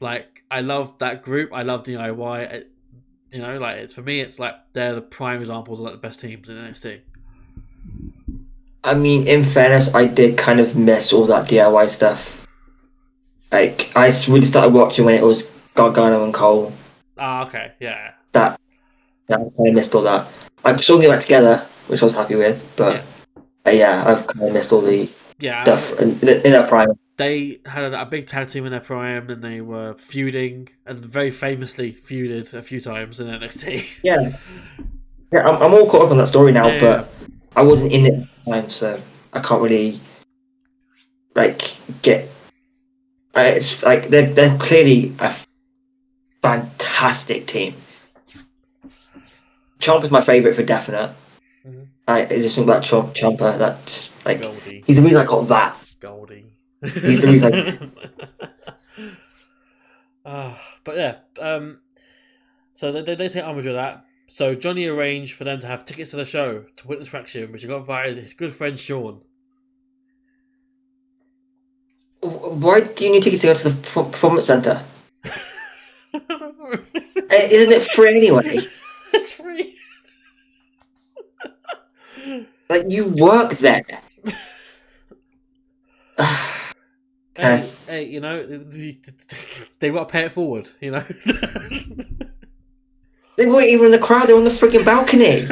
Like I love that group. I love DIY. It's for me. It's like they're the prime examples of like the best teams in NXT. I mean, in fairness, I did kind of miss all that DIY stuff. Like I really started watching when it was Gargano and Cole. Ah, okay, yeah. That I kind of missed all that. I saw them get back together, which I was happy with, but yeah, I've kind of missed all the stuff in their prime. They had a big tag team in their prime, and they were feuding, and very famously feuded a few times in NXT. Yeah, I'm all caught up on that story now, but I wasn't in it at the time, so I can't really get. It's like they're clearly a fantastic team. Chomp is my favourite for definite. Mm-hmm. I just think that Ciampa, that's like Goldie. He's the reason I got that. Goldie. He's the reason. But yeah, so they take homage of that. So Johnny arranged for them to have tickets to the show to witness Fraxiom, which he got via his good friend Sean. Why do you need tickets to go to the performance centre? Isn't it free anyway? It's free. Like, you work there. Hey, they've got to pay it forward, They weren't even in the crowd, they were on the freaking balcony.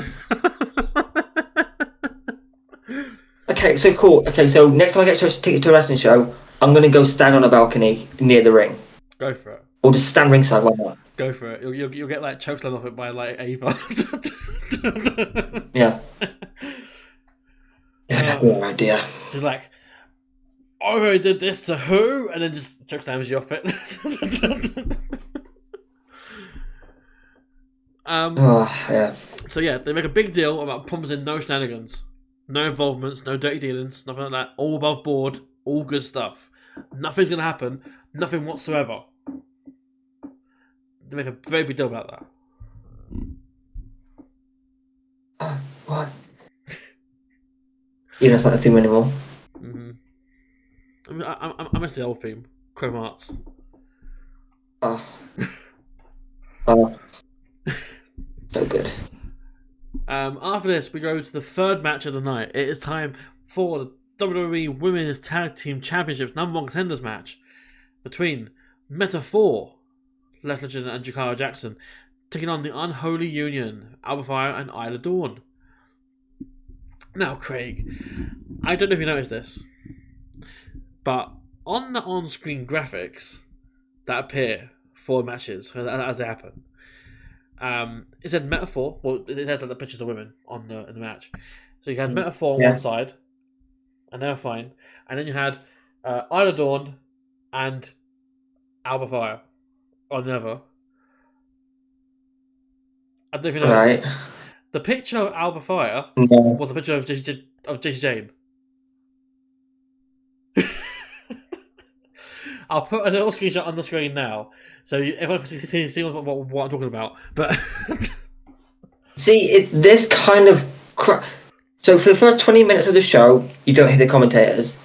Okay, so cool. Okay, so next time I get tickets to a wrestling show, I'm going to go stand on a balcony near the ring. Go for it. Or just stand ringside, why not? Go for it. You'll get like chokeslammed off it by like Ava. Yeah. No idea. She's like, I did this to who? And then just chokeslams you off it. Yeah. So yeah, they make a big deal about promising no shenanigans, no involvements, no dirty dealings, nothing like that. All above board, all good stuff. Nothing's gonna happen. Nothing whatsoever. They make a very big deal about that. What? You don't like the theme anymore? Mm-hmm. I miss the old theme. Chrome Arts. Oh. So good. After this, we go to the third match of the night. It is time for the WWE Women's Tag Team Championships #1 Contenders match between Meta 4, Les Legend and Jakara Jackson, taking on the Unholy Union, Alba Fire and Isla Dawn. Now, Craig, I don't know if you noticed this, but on the on-screen graphics that appear for matches as they happen, it said Metaphor. Well, it had the pictures of women in the match. So you had Metaphor on one side, and they were fine, and then you had Isla Dawn and Alba Fire on the other. I don't know if you know this. The picture of Alba Fire was a picture of JC Jane. I'll put a little screenshot on the screen now, so everyone can see what I'm talking about. But see, this kind of so for the first 20 minutes of the show, you don't hear the commentators,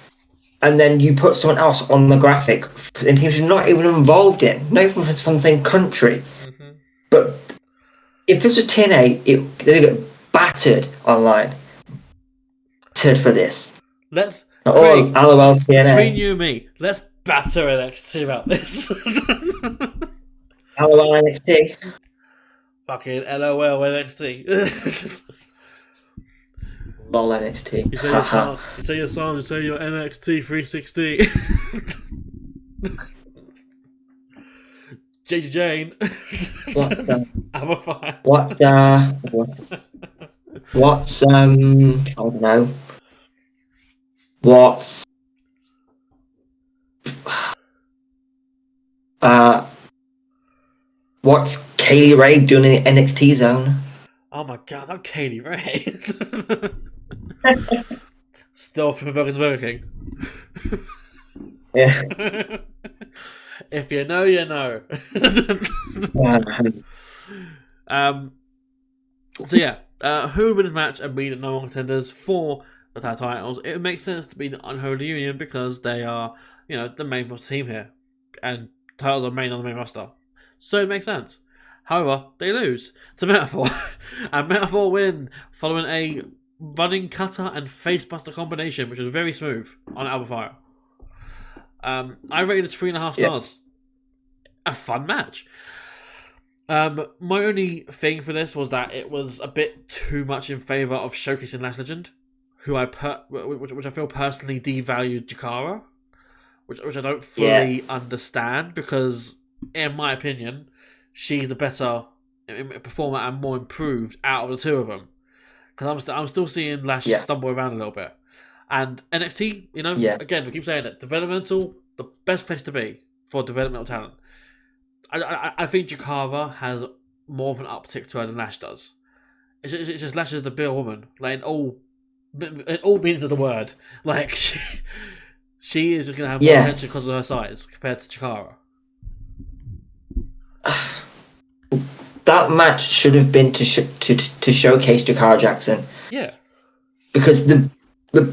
and then you put someone else on the graphic, and teams you're not even involved in, not even from the same country. Mm-hmm. But if this was TNA, they get battered online. Battered for this. Let's. LOL, TNA. Between you and me, let's batter NXT about this. LOL, NXT. Fucking LOL NXT. Lol NXT. You say your song, you say your NXT 360. JJ Jane. I'm a fan. What's I don't know. What's Kaylee Ray doing in NXT zone? Oh my god, not Kaylee Ray. Still from Burger to Burger King. Yeah. If you know, you know. So yeah, who would win this match and be the number one contenders for the tag titles? It makes sense to be the Unholy Union because they are, the main roster team here, and titles are main on the main roster, so it makes sense. However, they lose to Metaphor, and Metaphor win following a running cutter and facebuster combination, which was very smooth on Alba Fire. I rated it 3.5 stars. A fun match. My only thing for this was that it was a bit too much in favour of showcasing Lash Legend, who which I feel personally devalued Jakara, which I don't fully understand, because in my opinion, she's the better performer and more improved out of the two of them. Because I'm still seeing Lash stumble around a little bit. And NXT, again, we keep saying it, developmental, the best place to be for developmental talent. I think Jakara has more of an uptick to her than Lash does. It's just Lash is the bigger woman, like in all meanings of the word. Like she is just gonna have more attention because of her size compared to Jakara. That match should have been to showcase Jakara Jackson. Yeah. Because the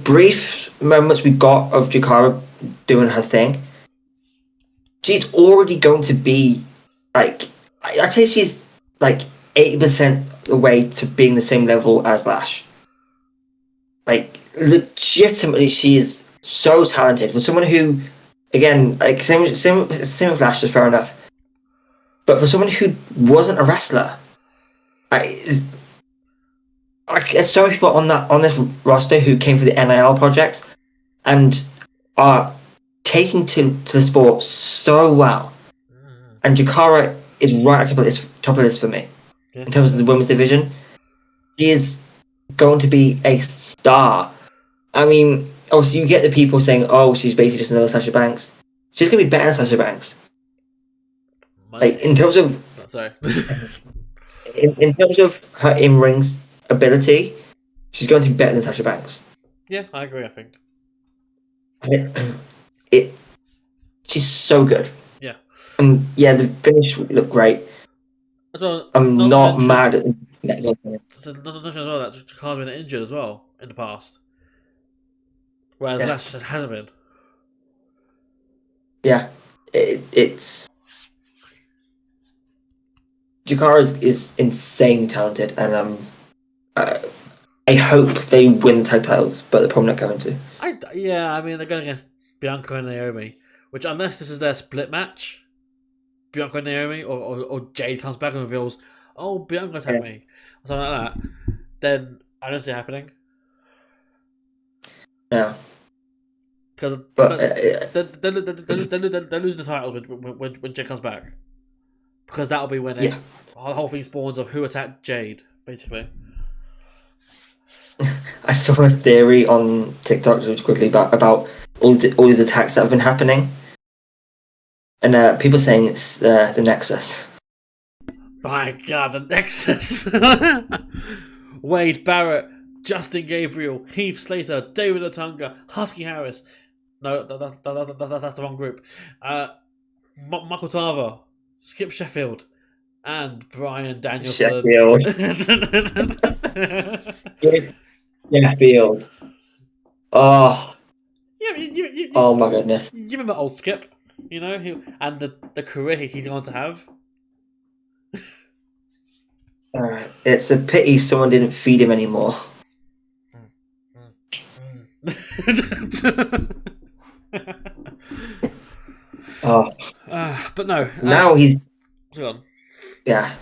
brief moments we got of Jakara doing her thing, she's already going to be like, I'd say she's like 80% the way to being the same level as Lash. Like, legitimately, she is so talented. For someone who, again, like same with Lash is fair enough. But for someone who wasn't a wrestler, there's so many people on this roster who came for the NIL projects and are taking to the sport so well. And Jakara is right at the top of this for me in terms of the women's division. She is going to be a star. I mean, obviously you get the people saying, "Oh, she's basically just another Sasha Banks." She's going to be better than Sasha Banks. Like in terms of in terms of her in-ring ability, she's going to be better than Sasha Banks. Yeah, I agree. I think she's so good. Yeah. And the finish looked great. Well, I'm not mad at that. Jakara's been injured as well in the past, whereas Lash just hasn't been. Yeah, it's Jakara is insanely talented, and I hope they win tag titles, but they're probably not going to. I mean they're going against Bianca and Naomi, which unless this is their split match, Bianca and Naomi, or Jade comes back and reveals, "Oh, Bianca attacked me," or something like that, then I don't see it happening. Yeah. Because they're losing the titles when Jade comes back, because that'll be when the whole thing spawns of who attacked Jade, basically. I saw a theory on TikTok just quickly about all the attacks that have been happening, and people saying it's the Nexus. My God, the Nexus! Wade Barrett, Justin Gabriel, Heath Slater, David Otunga, Husky Harris. No, that's the wrong group. Michael Tarver, Skip Sheffield, and Brian Danielson. Sheffield. Oh. Yeah, you, oh my goodness. You remember old Skip? And the career he's going to have. It's a pity someone didn't feed him anymore. But no. Now he's. What's on? Yeah.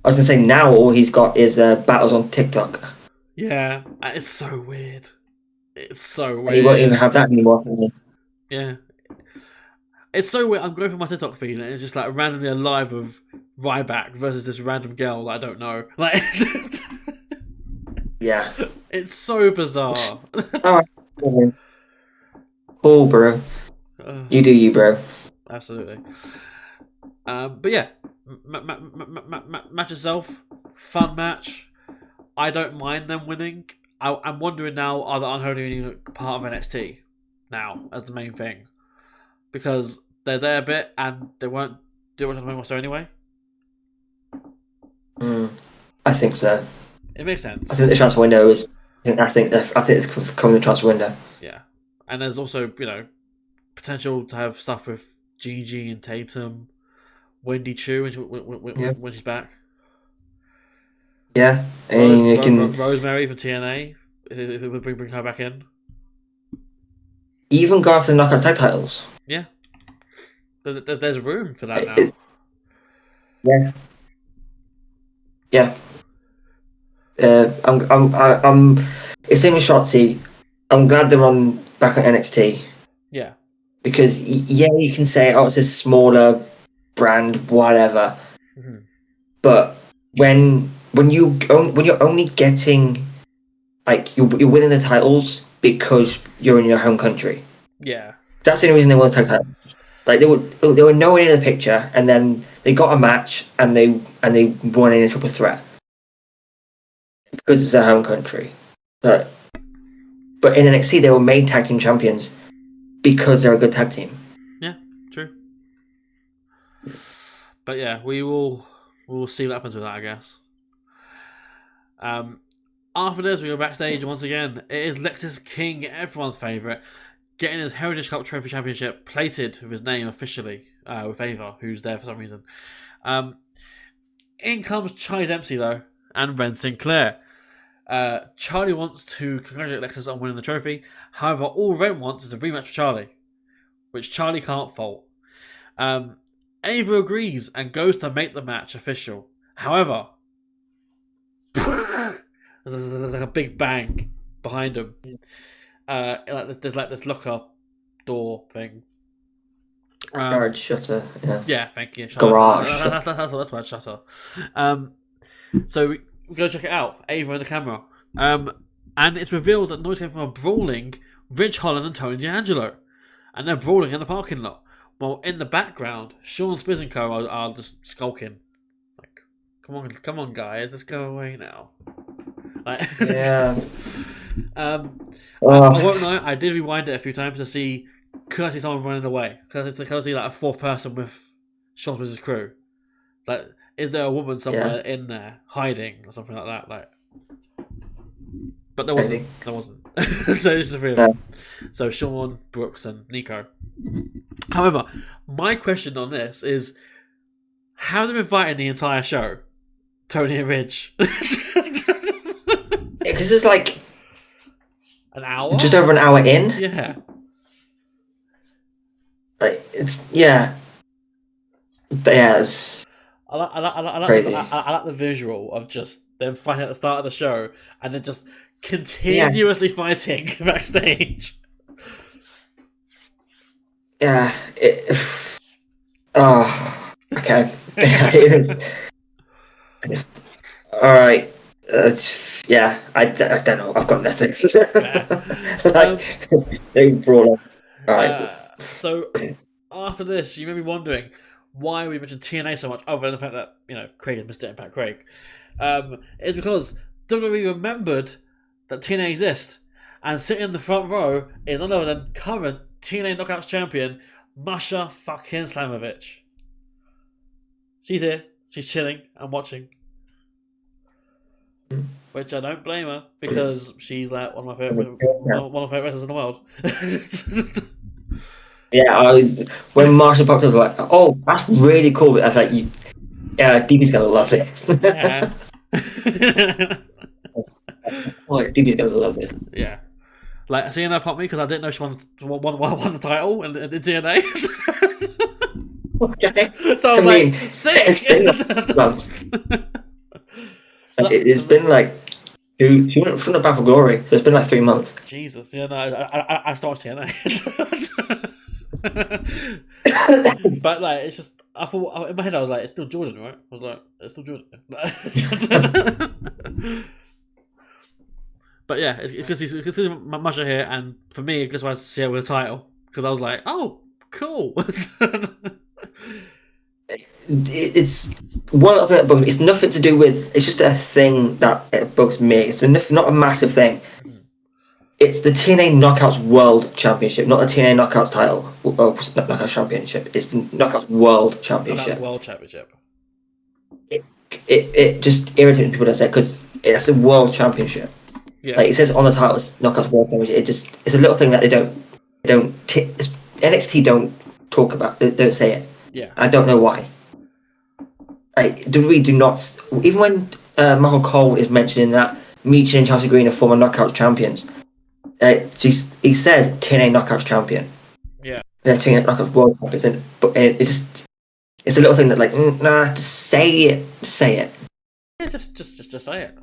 I was gonna say now all he's got is battles on TikTok. Yeah, it's so weird. It's so And weird. he won't even have that anymore. Can he? Yeah. It's so weird. I'm going through my TikTok feed and it's just like randomly a live of Ryback versus this random girl that I don't know. Like, Yeah. it's so bizarre. Oh, cool, bro. You do you, bro. Absolutely. But yeah, match itself, fun match. I don't mind them winning. I'm wondering now, are the Unholy Union part of NXT now as the main thing? Because they're there a bit and they won't do much on the main roster anyway. I think so. It makes sense. I think the transfer window is. I think it's coming the transfer window. Yeah, and there's also potential to have stuff with Gigi and Tatum, Wendy Chu when she's back. Yeah, and you can Rosemary from TNA. If we bring her back in. even go after the Knockouts tag titles. Yeah, there's room for that now. Yeah. I'm. It's same with Shotzi. I'm glad they're back on NXT. Yeah. Because you can say, oh, it's a smaller brand, whatever. Mm-hmm. But when you're only getting, like, you're winning the titles because you're in your home country. Yeah. That's the only reason they won the tag title. Like, they were nowhere in the picture, and then they got a match and they won in a triple threat because it's their home country. But in NXT they were made tag team champions because they're a good tag team. Yeah, true. But yeah, we'll see what happens with that, I guess. After this, we go backstage once again. It is Lexis King, everyone's favourite, getting his Heritage Cup Trophy Championship plated with his name officially, with Ava, who's there for some reason. In comes Charlie Dempsey, though, and Ren Sinclair. Charlie wants to congratulate Lexis on winning the trophy. However, all Ren wants is a rematch with Charlie, which Charlie can't fault. Ava agrees and goes to make the match official. However, there's like a big bang behind him. There's like this locker door thing. Garage shutter. Yeah, thank you. Garage. That's my shutter. So we go check it out. Ava in the camera. And it's revealed that noise came from a brawling Rich Holland and Tony D'Angelo. And they're brawling in the parking lot. While in the background, Sean Spiz and co are just skulking. Like, come on, guys, let's go away now. Like, Yeah. I won't lie, I did rewind it a few times to see, could I see someone running away? Could I see like a fourth person with Sean Spiz's crew? Like, is there a woman somewhere in there hiding or something like that? Like, but there wasn't. There wasn't. So it's the three of them. So Sean, Brooks, and Nico. However, my question on this is, how have they been fighting the entire show? Tony and Ridge. Because it's like an hour? Just over an hour in? Yeah. Like, it's I like crazy. I like the visual of just them fighting at the start of the show and then just continuously fighting backstage. Yeah. Okay. Alright. I don't know. I've got nothing. They brawl. Alright. So, after this, you may be wondering why we mentioned TNA so much, other than the fact that, Craig is Mr. Impact Craig. It's because WWE remembered that TNA exists, and sitting in the front row is none other than current TNA Knockouts champion, Masha fucking Slamovich. She's here, she's chilling and watching. Which I don't blame her, because she's like one of my favorite wrestlers in the world. Yeah, when Marsha popped up, I was like, oh, that's really cool. I was like, DB's gonna love it. Yeah. DB's gonna love it. Yeah. Like, seeing her pop me because I didn't know she won the title in TNA. Okay. So I was like, sick! It's been like two from the Battle Glory, so it's been like 3 months. Jesus, yeah, no, I started TNA. But like, it's just I thought in my head I was like, it's still Jordan, right? I was like, it's still Jordan. But yeah, it's because he's Masha here, and for me, it just wanted to see her with a title because I was like, oh, cool. It's one of it, but it's nothing to do with. It's just a thing that it bugs me. It's not a massive thing. It's the TNA Knockouts World Championship, not the TNA Knockouts title. Oh, not Knockouts Championship. It's the Knockouts World Championship. Knockouts World Championship. It just irritates people that say because it's a World Championship. Yeah. Like it says on the title, it's Knockouts World Championship. It's a little thing that they don't NXT don't talk about. They don't say it. Yeah. I don't know why. Like we do not. Even when Michael Cole is mentioning that Michin and Chelsea Green are former Knockouts champions, he says TNA Knockouts champion. Yeah. They're TNA Knockouts World champions, but it's a little thing that like nah, just say it. Just say it. Yeah, just say it.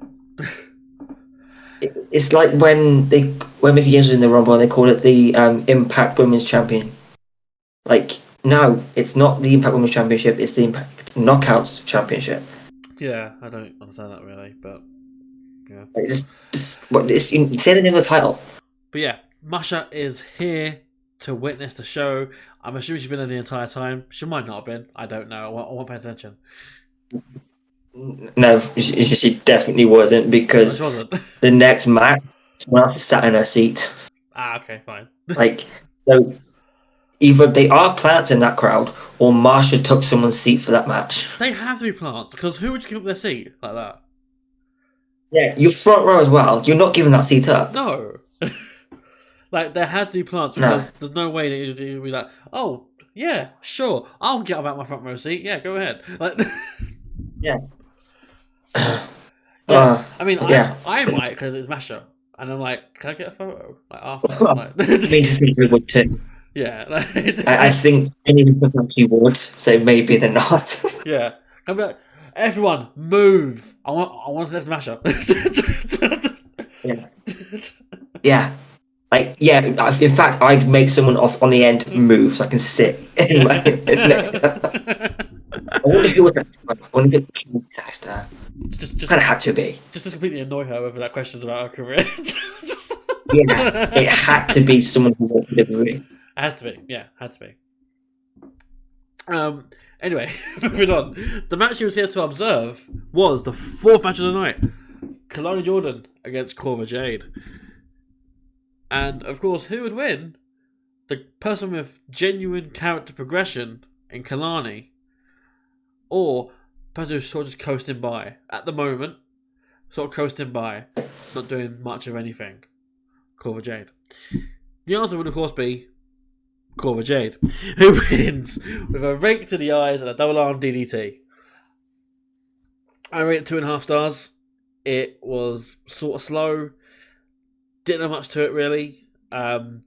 It's like when Mickey James was in the Rumble and they called it the Impact Women's Champion. Like, no, it's not the Impact Women's Championship, it's the Impact Knockouts Championship. Yeah, I don't understand that really, but yeah. Like, say the name of the title. But yeah, Masha is here to witness the show. I'm assuming she's been there the entire time. She might not have been. I don't know. I won't pay attention. No, she definitely wasn't because She wasn't. the next match, someone else sat in her seat. Ah, okay, fine. Like, so either they are plants in that crowd or Marsha took someone's seat for that match. They have to be plants because who would you give up their seat like that? Yeah, you're front row as well. You're not giving that seat up. No. Like, there had to be plants because there's no way that you'd be like, oh, yeah, sure, I'll get up out my front row seat. Yeah, go ahead. Like, yeah. Yeah, I mean, yeah. I might because it's Masha, and I'm like, can I get a photo? Like after, like, I think we would too. Yeah, like, I think anyone actually would, so maybe they're not. Yeah, I'll be like, everyone move! I want to see Masha. Yeah. Yeah. Like, yeah, in fact, I'd make someone off on the end move so I can sit in my next. I wonder who was that. I wonder if it was Dexter. Just Kind of had to be. Just to completely annoy her whether that question's about her career. Yeah, it had to be someone who was delivery. It has to be, yeah, had to be. Anyway, moving on. The match she was here to observe was the fourth match of the night. Kalani Jordan against Cora Jade. And, of course, who would win? The person with genuine character progression in Kalani, or the person who's sort of just coasting by at the moment, sort of coasting by, not doing much of anything, Cora Jade. The answer would, of course, be Cora Jade, who wins with a rake to the eyes and a double arm DDT. I rate it 2.5 stars. It was sort of slow. Didn't have much to it really. So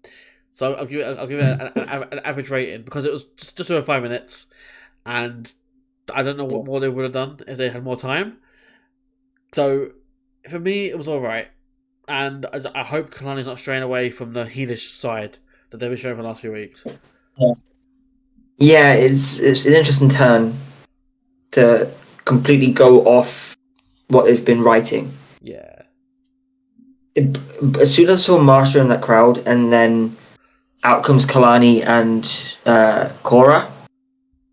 I'll give it an average rating because it was just over 5 minutes, and I don't know what more they would have done if they had more time. So for me, it was all right, and I hope Kalani's not straying away from the heelish side that they've been showing for the last few weeks. Yeah, it's an interesting turn to completely go off what they've been writing. Yeah. As soon as I saw Marsha in that crowd, and then out comes Kalani and Cora,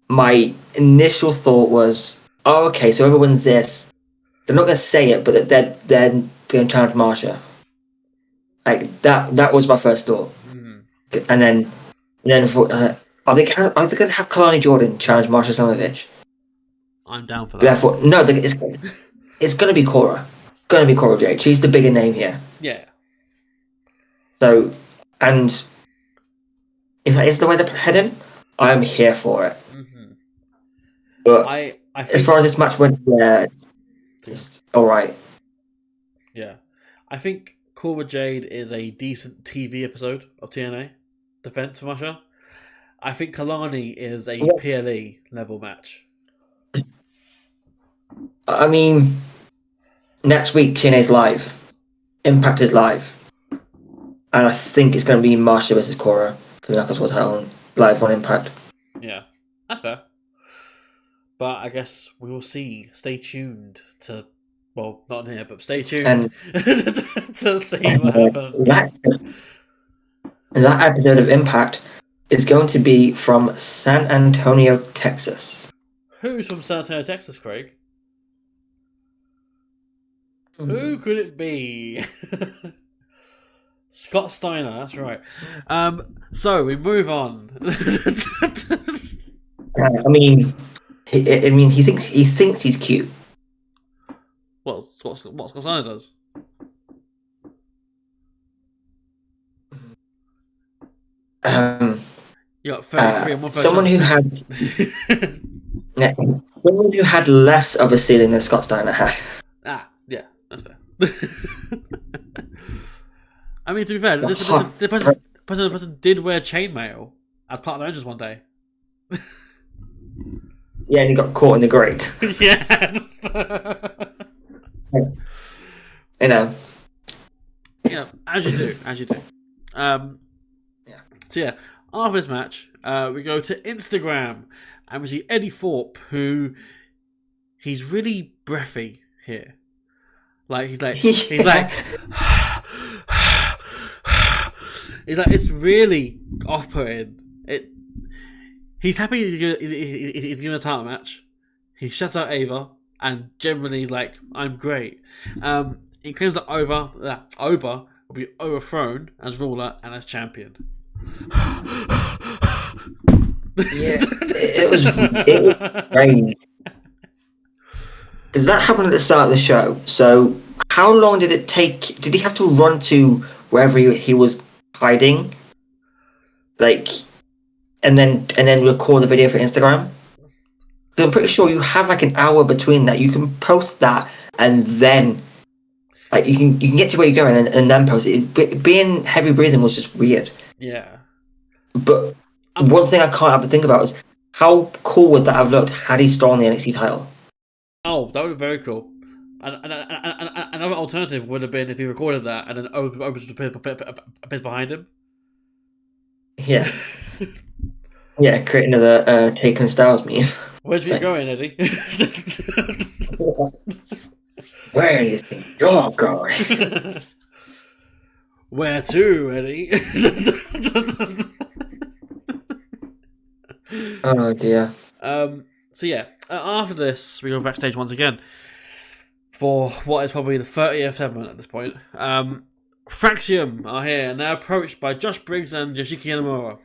my initial thought was, oh, okay, so everyone's this. They're not going to say it, but they're going to challenge Marsha. Like that was my first thought. Mm-hmm. And then are they going to have Kalani Jordan challenge Marsha Slamovich? I'm down for that. Therefore, no, it's going to be Cora. Going to be Cora Jade. She's the bigger name here. Yeah. So, and if that is the way they're heading, I'm here for it. Mm-hmm. But I think, as far as this match went, yeah, just all right. Yeah, I think Cora Jade is a decent TV episode of TNA Defense for Masha. I think Kalani is a PLE level match. I mean, next week TNA's live. Impact is live. And I think it's going to be Marsha versus Cora for the Knuckles World title live on Impact. Yeah, that's fair. But I guess we will see. Stay tuned to, well, not here, but stay tuned And- to see what happens. That episode of Impact is going to be from San Antonio, Texas. Who's from San Antonio, Texas, Craig? Who could it be? Scott Steiner, that's right. So we move on. I mean, he thinks he's cute. What Scott Steiner does? You got 33 and 1 someone who had less of a ceiling than Scott Steiner had. Yeah, that's fair. I mean, to be fair, the person did wear chainmail as part of the Rangers one day. Yeah, and he got caught in the grate. Yeah. You know. Yeah, as you do. Yeah. So yeah, after this match, we go to Instagram, and we see Eddie Thorpe, who he's really breathy here. Like he's like it's really off-putting. He's happy he's given a title match. He shuts out Ava, and generally he's like, "I'm great." He claims that Oba will be overthrown as ruler and as champion. Yeah, it was strange. Because that happened at the start of the show. So how long did it take? Did he have to run to wherever he was hiding, like, and then record the video for Instagram? Because I'm pretty sure you have like an hour between that. You can post that and then, like, you can get to where you're going and then post it. Being heavy breathing was just weird. Yeah. But one thing I can't have to think about is how cool would that have looked had he stolen the NXT title? Oh, that would be very cool. And another alternative would have been if he recorded that and then Oba's appears behind him. Yeah. Yeah, create another Taken Styles meme. Where'd you going, Eddie? Where do you think you're going? Where to, Eddie? Oh dear. So yeah, after this, we go backstage once again for what is probably the 30th segment at this point. Fraxiom are here and they're approached by Josh Briggs and Yoshiki Inamura.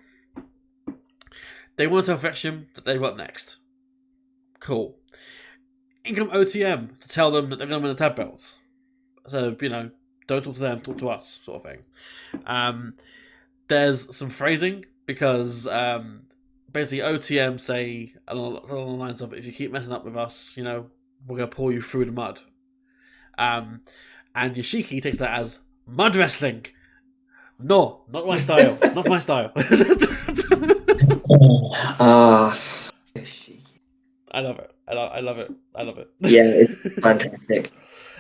They want to tell Fraxiom that they've got next. Cool. In come OTM to tell them that they're going to win the tag belts. So, don't talk to them, talk to us, sort of thing. There's some phrasing because basically OTM say along the lines of, if you keep messing up with us, we're going to pull you through the mud. And Yoshiki takes that as mud wrestling. No, not my style. Not my style. I love it. I love it. Yeah, it's fantastic.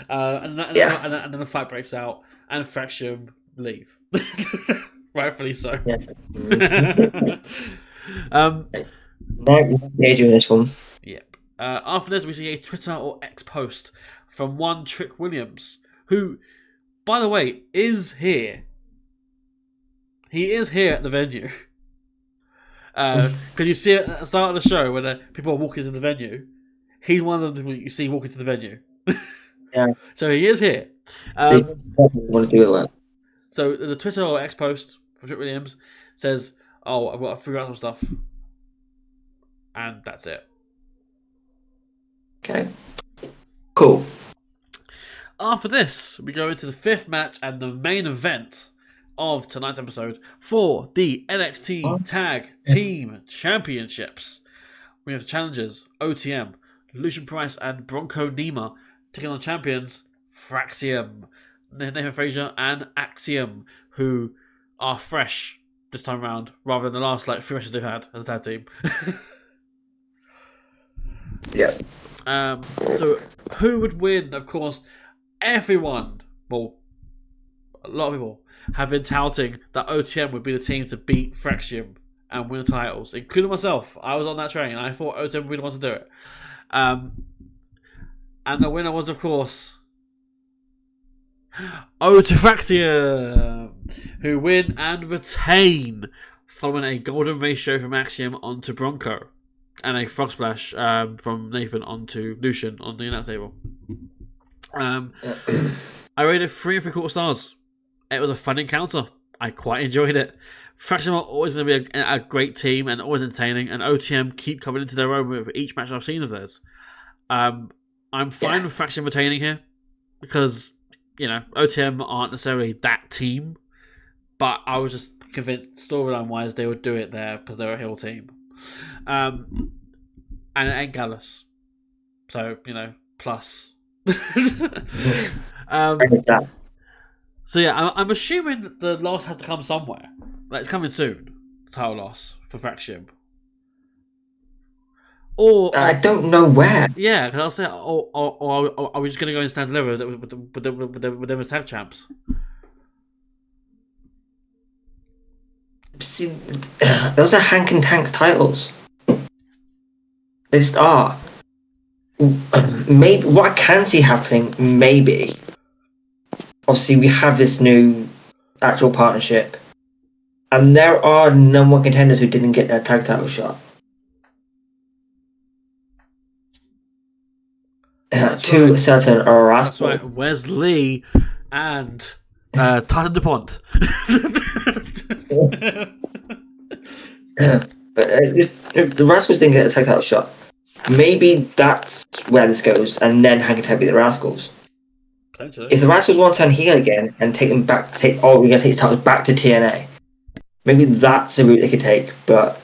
And then the fight breaks out, and Fraxiom leave. Rightfully so. Yeah. No, engaging this one. Yep. After this, we see a Twitter or X post from one Trick Williams, who, by the way, is here. He is here at the venue. Because you see it at the start of the show when people are walking to the venue. He's one of them you see walking to the venue. Yeah. So he is here. Want to do it well. So the Twitter or X post from Trick Williams says, "Oh, I've got to figure out some stuff," and that's it. Okay. Cool. After this, we go into the 5th match and the main event of tonight's episode for the NXT Tag Team Championships. We have the challengers, OTM, Lucian Price and Bronco Nima, taking on champions, Fraxiom, Nathan Frazier and Axiom, who are fresh this time around, rather than the last 3 matches they've had as a tag team. Yeah. So who would win? Of course, everyone, well, a lot of people have been touting that OTM would be the team to beat Fraxiom and win the titles, including myself. I was on that train. I thought OTM would be the one to do it. And the winner was, of course, Oba Femi, who win and retain following a golden ratio from Axiom onto Bronco and a frog splash from Nathan onto Lucian on the announce table. I rated 3 3/4 stars. It was a fun encounter. I quite enjoyed it. Fraxiom are always going to be a great team and always entertaining, and OTM keep coming into their own with each match I've seen of theirs. I'm fine with Fraxiom retaining here because, you know, OTM aren't necessarily that team, but I was just convinced storyline-wise they would do it there because they're a heel team. And it ain't Gallus. So, you know, plus. So yeah, I'm assuming the loss has to come somewhere. Like, it's coming soon. The title loss for Fraxiom. Or I don't know where. Yeah, because I'll say, or are we just going to go and stand deliver with them as tag champs? See, those are Hank and Tank's titles. They just are. Maybe what I can see happening, maybe. Obviously, we have this new actual partnership, and there are number 1 contenders who didn't get their tag title shot. Two certain rascals. That's right, Wesley and Titan DuPont. But the Rascals didn't get a tag title shot. Maybe that's where this goes, and then Hank and Tank beat the Rascals. Potentially. If the Rascals want to turn heel again and take them back, we're going to take the titles back to TNA. Maybe that's a route they could take. But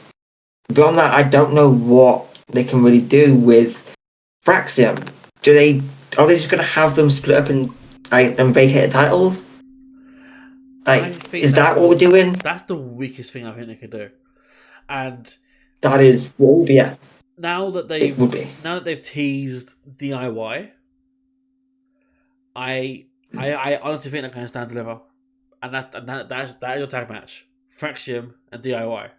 beyond that, I don't know what they can really do with Fraxiom. Are they just going to have them split up and vacate the titles? Is that what we're doing? That's the weakest thing I think they could do. And that is, yeah. Now that they've teased DIY, I honestly think they're going to stand deliver, and that is your tag match, Fraxiom and DIY.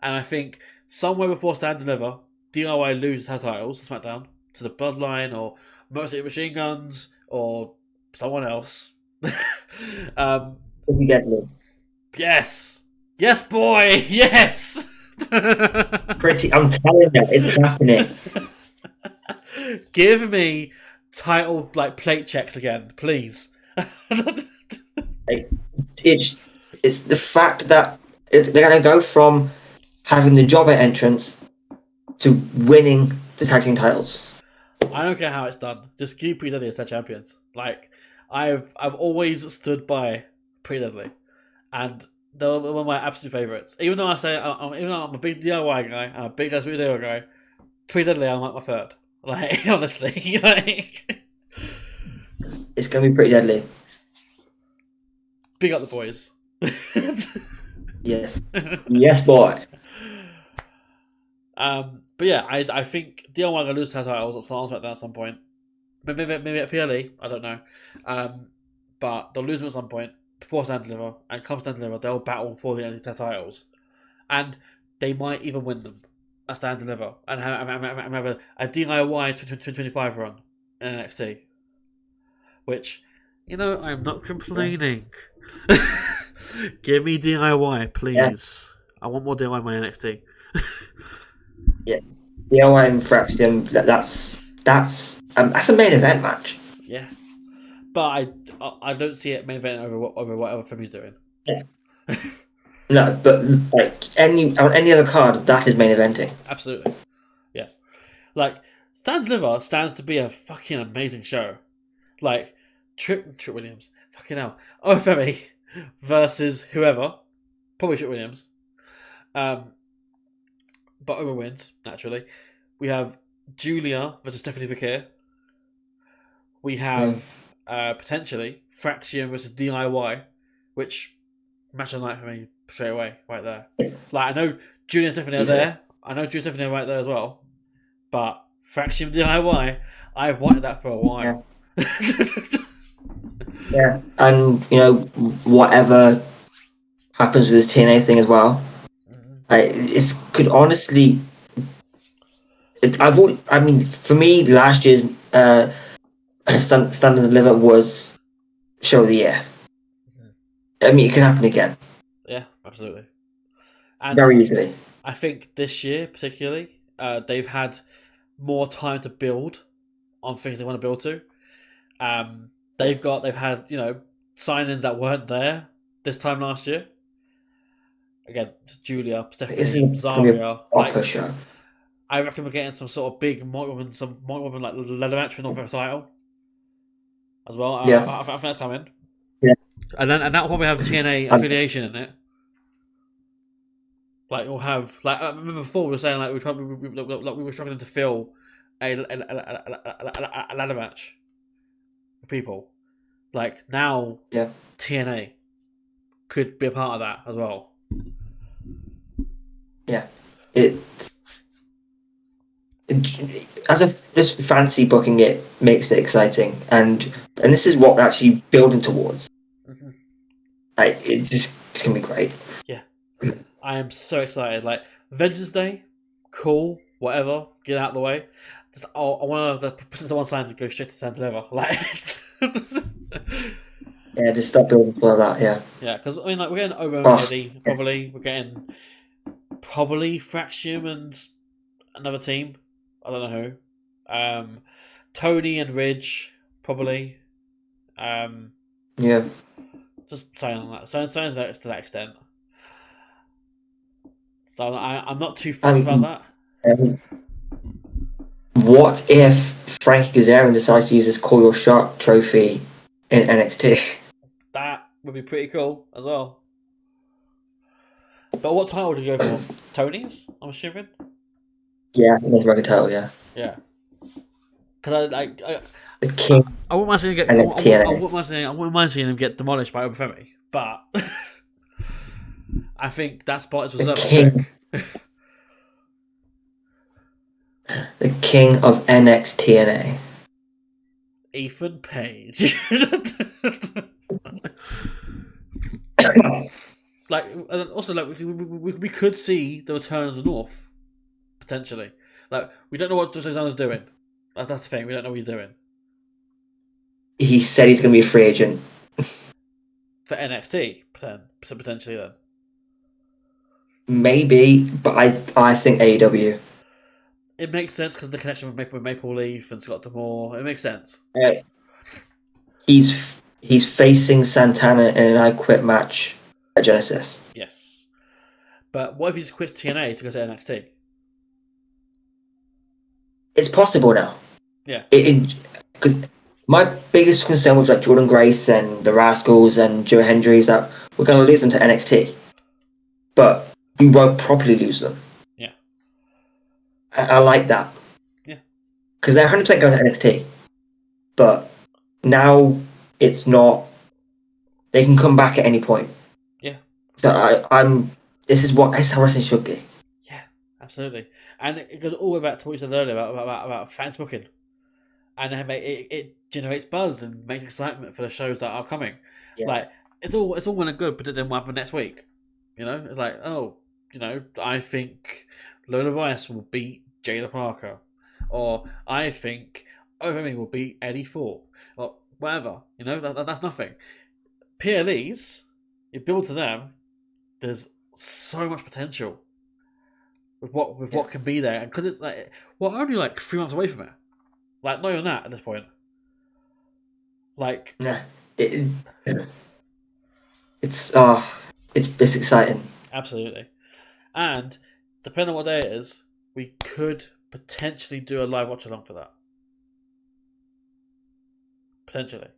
And I think somewhere before stand deliver, DIY lose their titles to SmackDown to the Bloodline or Motor City Machine Guns or someone else. Yes, boy, yes. I'm telling you, it's happening. Give me title plate checks again, please. It's the fact that they're going to go from having the jobber entrance to winning the tag team titles. I don't care how it's done. Just keep Pretty Deadly as their champions. I've always stood by Pretty Deadly, and they're one of my absolute favourites. Even though I'm a big DIY guy, I'm a big video guy, Pretty Deadly I'm my third. Honestly, it's gonna be Pretty Deadly. Big up the boys. Yes, boy. But yeah, I think DIY are gonna lose their titles at SmackDown at some point. Maybe at PLE, I don't know. But they'll lose them at some point before Stand Deliver, and come Stand Deliver, they'll battle for the NXT titles, and they might even win them at Stand Deliver and have a DIY 2025 run in NXT. Which, I'm not complaining. Give me DIY, please. Yeah. I want more DIY in my NXT. Yeah, DIY and Fraxiom. That's a main event match. Yeah, but I don't see it main event over whatever Femi's doing. Yeah. No, but on any other card, that is main eventing. Absolutely. Yeah. Stand Deliver stands to be a fucking amazing show. Trip Williams. Fucking hell. Oba Femi versus whoever. Probably Trip Williams. But Oba wins, naturally. We have Julia versus Stephanie Fakir. We have potentially Fraxiom versus DIY, which match of the night for me straight away, right there. I know Julia and Stephanie are there. I know Julia and Stephanie are right there as well. But Fraxiom DIY, I've wanted that for a while. Yeah, and whatever happens with this TNA thing as well, it could honestly. I mean, for me, last year's Stand and Deliver was show of the year. I mean, it can happen again Yeah, absolutely. And very easily. I think this year, particularly, they've had more time to build on things they want to build to. They've had signings that weren't there this time last year. Again, Julia, This Stephanie, is gonna be a Zarya. proper show. I reckon we're getting some sort of big Montgomery like leather match for North America title as well. Yeah. I think that's coming. Yeah. And that'll probably have TNA affiliation in it. Like we'll have I remember before we were saying we were struggling to fill a ladder match for people. Like now, Yeah. TNA could be a part of that as well. Yeah. Just fancy booking it makes it exciting, and this is what we're actually building towards. Mm-hmm. It's gonna be great. Yeah, I am so excited. Like Vengeance Day, cool, whatever, get out of the way. Just I want to put it to one side and go straight to Santa Never. Yeah, just stop building for that. Yeah. Yeah, because I mean, we're getting Oba and Eddie. Probably we're getting Fraxiom and another team. I don't know who. Tony and Ridge probably. Yeah. Just saying that. Saying that to that extent. So I'm not too fussed about that. What if Frankie Kazarian decides to use his Call Your Shot trophy in NXT? That would be pretty cool as well. But what title do you go for? Tony's, I'm assuming. Yeah, North American title. Yeah. Yeah. Because The King. I wouldn't mind seeing him get. I wouldn't mind seeing him get demolished by Oba Femi, but I think that spot is reserved for Vic. The King of NXT. Ethan Page. We could see the return of the North potentially. We don't know what Susanna's doing. That's the thing. We don't know what he's doing. He said he's going to be a free agent for NXT potentially. Then maybe, but I think AEW. It makes sense because the connection with Maple Leaf and Scott D'Amore. It makes sense. He's facing Santana in an I Quit match at Genesis. Yes, but what if he just quits TNA to go to NXT? It's possible now. Yeah. Because my biggest concern with Jordan Grace and the Rascals and Joe Hendry is that we're going to lose them to NXT, but we won't properly lose them. Yeah. I like that. Yeah. Because they're 100% going to NXT, but now it's not. They can come back at any point. Yeah. So This is how wrestling should be. Yeah, absolutely. And it goes all the way back to what you said earlier about fans booking, and it generates buzz and makes excitement for the shows that are coming. Yeah. It's all well and good, but then what happens next week? It's I think Lola Rice will beat Jada Parker, or I think Omi will beat Eddie Ford, or whatever. That's nothing. PLEs, you build to them. There's so much potential with what can be there, and because it's we're only 3 months away from it. Not even that at this point. It's exciting. Absolutely, and depending on what day it is, we could potentially do a live watch along for that. Potentially.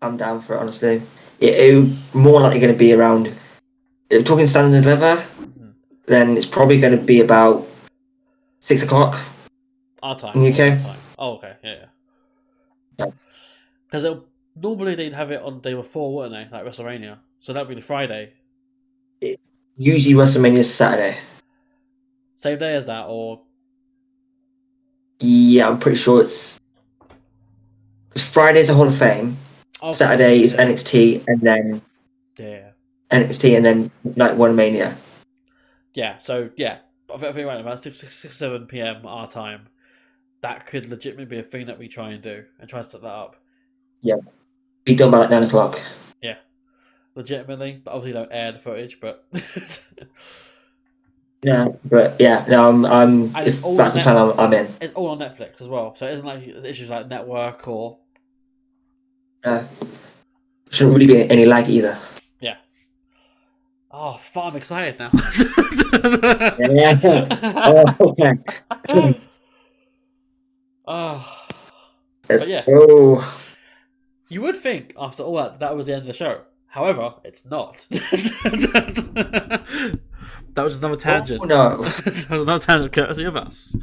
I'm down for it, honestly. It's more likely going to be around. If we're talking Stand and Deliver, then it's probably going to be about 6 o'clock. Our time. In the UK. Time. Oh, okay. Yeah. Because normally they'd have it on the day before, wouldn't they? Like WrestleMania. So that'd be the Friday. Usually WrestleMania is Saturday. Same day as that, or? Yeah, I'm pretty sure it's Friday's a Hall of Fame. Of Saturday course, is NXT, and then yeah. NXT, and then Night One Mania. Yeah, so yeah, I think right about 7 p.m. our time. That could legitimately be a thing that we try and do and try to set that up. Yeah, be done by like 9 o'clock. Yeah, legitimately, but obviously don't air the footage. But No, but yeah, no, I'm And it's if all that's on the plan, I'm in. it's all on Netflix as well, so it isn't like issues like network or Shouldn't really be any lag either. yeah. Oh, fuck, I'm excited now. Yeah. Oh, okay. Oh, Let's but yeah, go. you would think after all that was the end of the show. However, it's not. That was just another tangent. Oh, no. That was another tangent courtesy of us.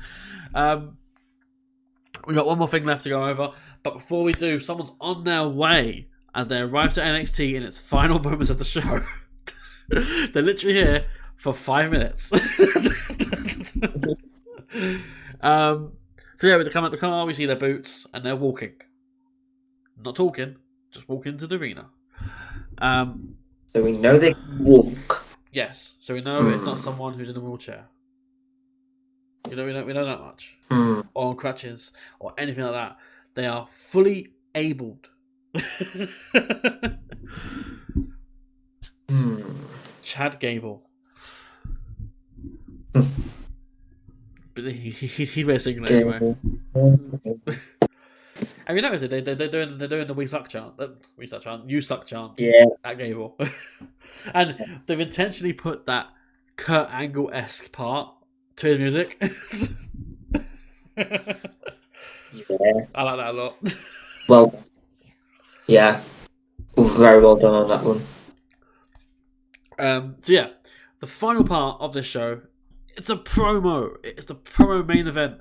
We got one more thing left to go over, but before we do, someone's on their way as they arrive to NXT in its final moments of the show. They're literally here for 5 minutes. So yeah, they come out the car, we see their boots, and they're walking. Not talking, just walking to the arena. So we know they can walk. Yes, so we know it's not someone who's in a wheelchair. We know that much. Or on crutches, or anything like that. They are fully abled. Chad Gable. But he basically anyway. Have you noticed it? They're doing the "We Suck" chant. "You Suck" chant. Yeah. At Gable, and they've intentionally put that Kurt Angle-esque part to his music. Yeah. I like that a lot. Well, yeah. Very well done on that one. So yeah, the final part of this show, it's a promo. It's the promo main event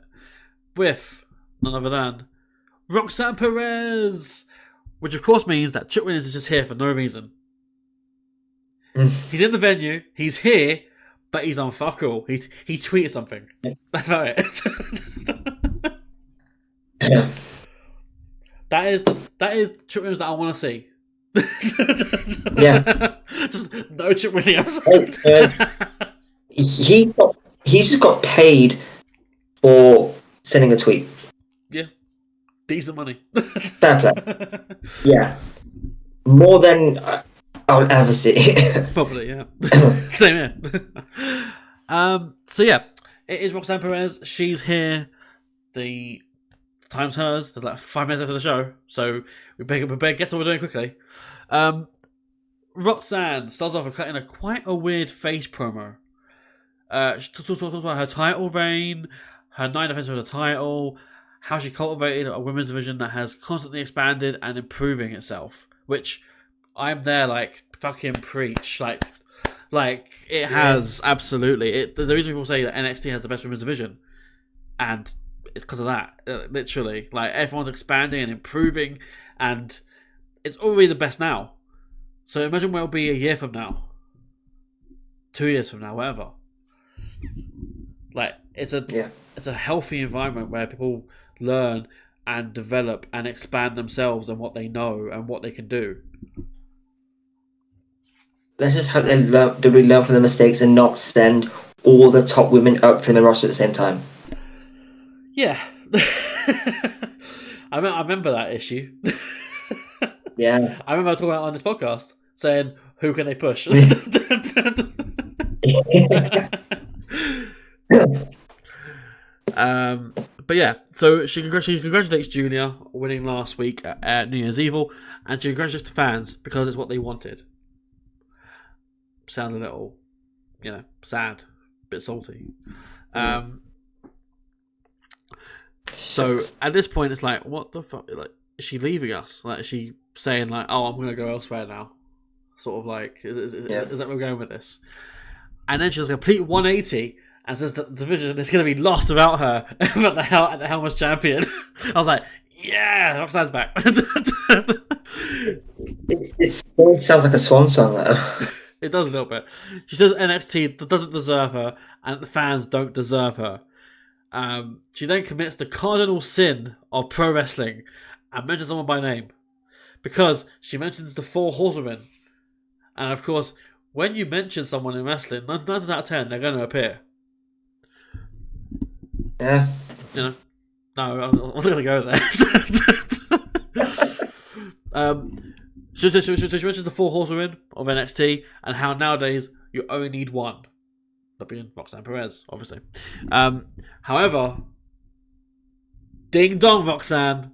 with none other than Roxanne Perez, which of course means that Chip Williams is just here for no reason. He's in the venue, he's here, but he's on fuck all. He tweeted something. That's about it. Yeah. That is Chip Williams that I want to see. Yeah. Just no Chip Williams. He just got paid for sending a tweet. Yeah. Decent money. Fair play. Yeah. More than I'll ever see. Probably, yeah. Same here. So yeah, it is Roxanne Perez. She's here. The time's hers. There's like 5 minutes after the show, so we better get to what we're doing quickly. Roxanne starts off with cutting quite a weird face promo. She talks about her title reign, her 9 defenses of the title, how she cultivated a women's division that has constantly expanded and improving itself. Which I'm there like fucking preach, like it has absolutely. The reason people say that NXT has the best women's division, and it's because of that. Literally, like everyone's expanding and improving, and it's already the best now. So imagine where it'll be a year from now, 2 years from now, whatever. Like it's a healthy environment where people learn and develop and expand themselves and what they know and what they can do. Let's just hope they learn from the mistakes and not send all the top women up to the roster at the same time. Yeah. I remember that issue. Yeah. I remember talking about it on this podcast, saying, who can they push? But yeah, so she congratulates Julia winning last week at New Year's Evil, and she congratulates the fans because it's what they wanted. Sounds a little, sad, a bit salty. So at this point, it's like, what the fuck? Like, is she leaving us? Like, is she saying like, oh, I'm gonna go elsewhere now? Sort of like, is that where we're going with this? And then she does a complete 180 and says that the division is going to be lost without her, at the Helmets champion. I was like, yeah, Roxanne's back. It still sounds like a swan song though. It does a little bit. She says NXT doesn't deserve her, and the fans don't deserve her. She then commits the cardinal sin of pro wrestling and mention someone by name. Because she mentions the 4 horsewomen. And of course, when you mention someone in wrestling, 9 times out of 10, they're going to appear. Yeah. You know? No, I wasn't going to go there. She mentions the 4 horsewomen of NXT and how nowadays you only need one. That being Roxanne Perez, obviously. However, ding dong, Roxanne.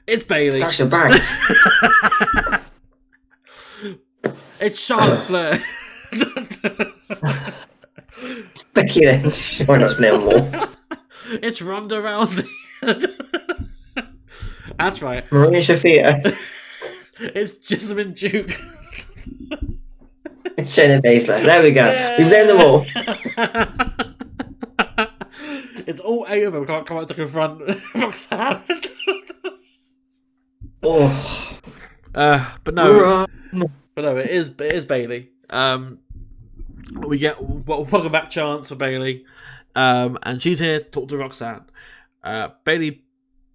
It's Bayley. Sasha Banks. It's Charlotte Flair. Speculating. Why not name more? It's Ronda Rousey. That's right. Maria Shafir. It's Jessamine Duke. It's Shayna Baszler. There we go. Yeah. We've named them all. It's all 8 of them can't come out to confront Roxanne. Oh. But no, it is Bayley. We get welcome back chance for Bayley, and she's here to talk to Roxanne. Bayley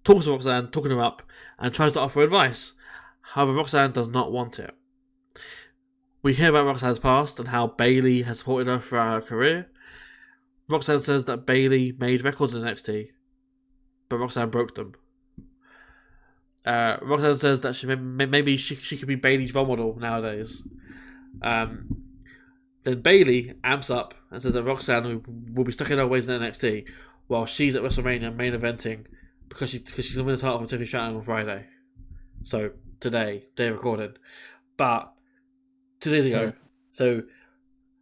talks to Roxanne, talking her up, and tries to offer advice. However, Roxanne does not want it. We hear about Roxanne's past and how Bayley has supported her throughout her career. Roxanne says that Bayley made records in NXT, but Roxanne broke them. Roxanne says that maybe she could be Bayley's role model nowadays. Then Bayley amps up and says that Roxanne will be stuck in her ways in NXT while she's at WrestleMania main eventing because she's going to win the title from Tiffany Stratton on Friday. So today, day recorded. But 2 days ago. So,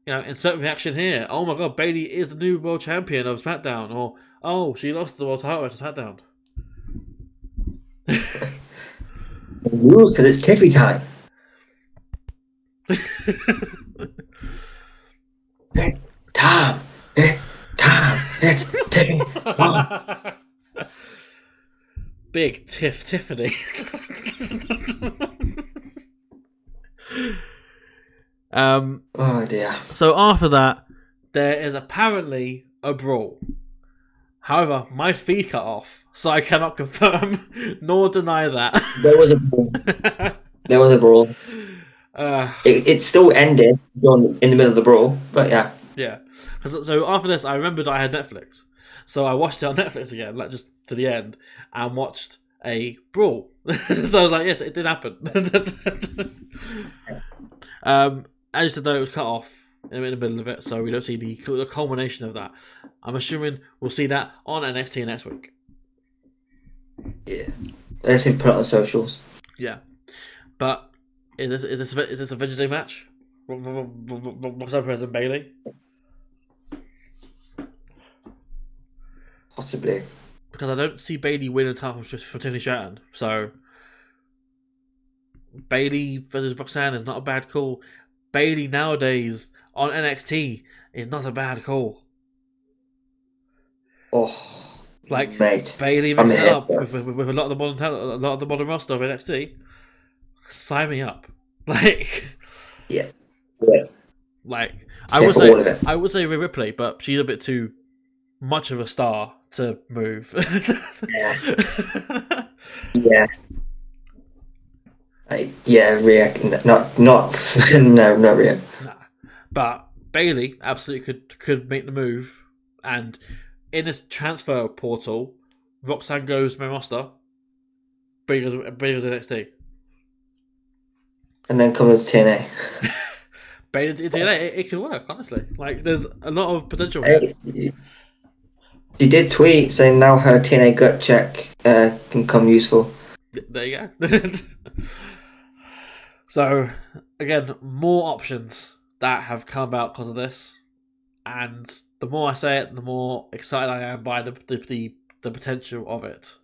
insert reaction here. Oh my god, Bayley is the new world champion of SmackDown. Or, oh, she lost the world title match at SmackDown. Rules because it's Tiffy time. It's Tiffy. Big Tiffany. Oh dear. So after that, there is apparently a brawl. However, my feed cut off, so I cannot confirm nor deny that. There was a brawl. There was a brawl. It still ended in the middle of the brawl, but yeah. Yeah. So after this, I remembered I had Netflix. So I watched it on Netflix again, like just to the end, and watched a brawl. So I was like, yes, it did happen. I just know it was cut off in the middle of it, so we don't see the culmination of that. I'm assuming we'll see that on NXT next week. Yeah. Let's put it on socials. Yeah. But is this a Vengeance Day match? Roxanne Perez and Bayley? Possibly. Because I don't see Bayley winning the title from Tiffany Stratton. So Bayley versus Roxanne is not a bad call. Bayley nowadays on NXT is not a bad call. Oh, like mate, Bayley mixed it up with a lot of the modern talent, a lot of the modern roster of NXT. Sign me up. Like, yeah. Like I would say Rhea Ripley, but she's a bit too much of a star to move. Yeah. Rhea, not no, Rhea. Nah, but Bayley absolutely could make the move, and in this transfer portal, Roxanne goes to main roster, Bayley goes to NXT, and then comes TNA. Bayley to TNA, it can work honestly. Like there's a lot of potential here. She did tweet saying now her TNA gut check can come useful. There you go. So, again, more options that have come about because of this. And the more I say it, the more excited I am by the potential of it.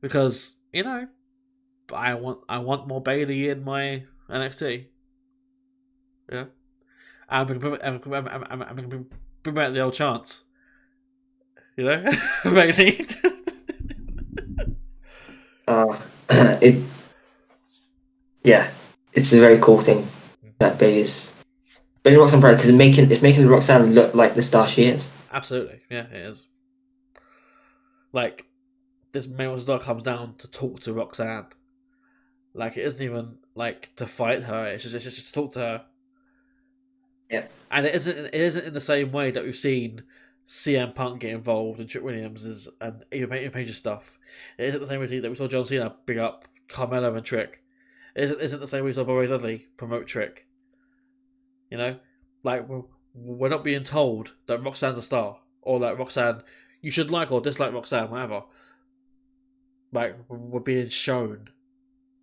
Because, I want more Bayley in my NXT. Yeah. I'm going to bring back the old chance. Bayley. It's a very cool thing that Bayley Roxanne Perez, because it's making Roxanne look like the star she is. Absolutely, yeah, it is. Like this main star comes down to talk to Roxanne. Like, it isn't even like to fight her. It's just to talk to her. Yeah. And it isn't in the same way that we've seen CM Punk get involved in Trick Williams' and Ethan Page's stuff. It isn't the same way that we saw John Cena big up Carmelo and Trick. It isn't the same way we saw Bobby Dudley promote Trick. You know? Like, we're not being told that Roxanne's a star. Or that Roxanne, you should like or dislike Roxanne, whatever. Like, we're being shown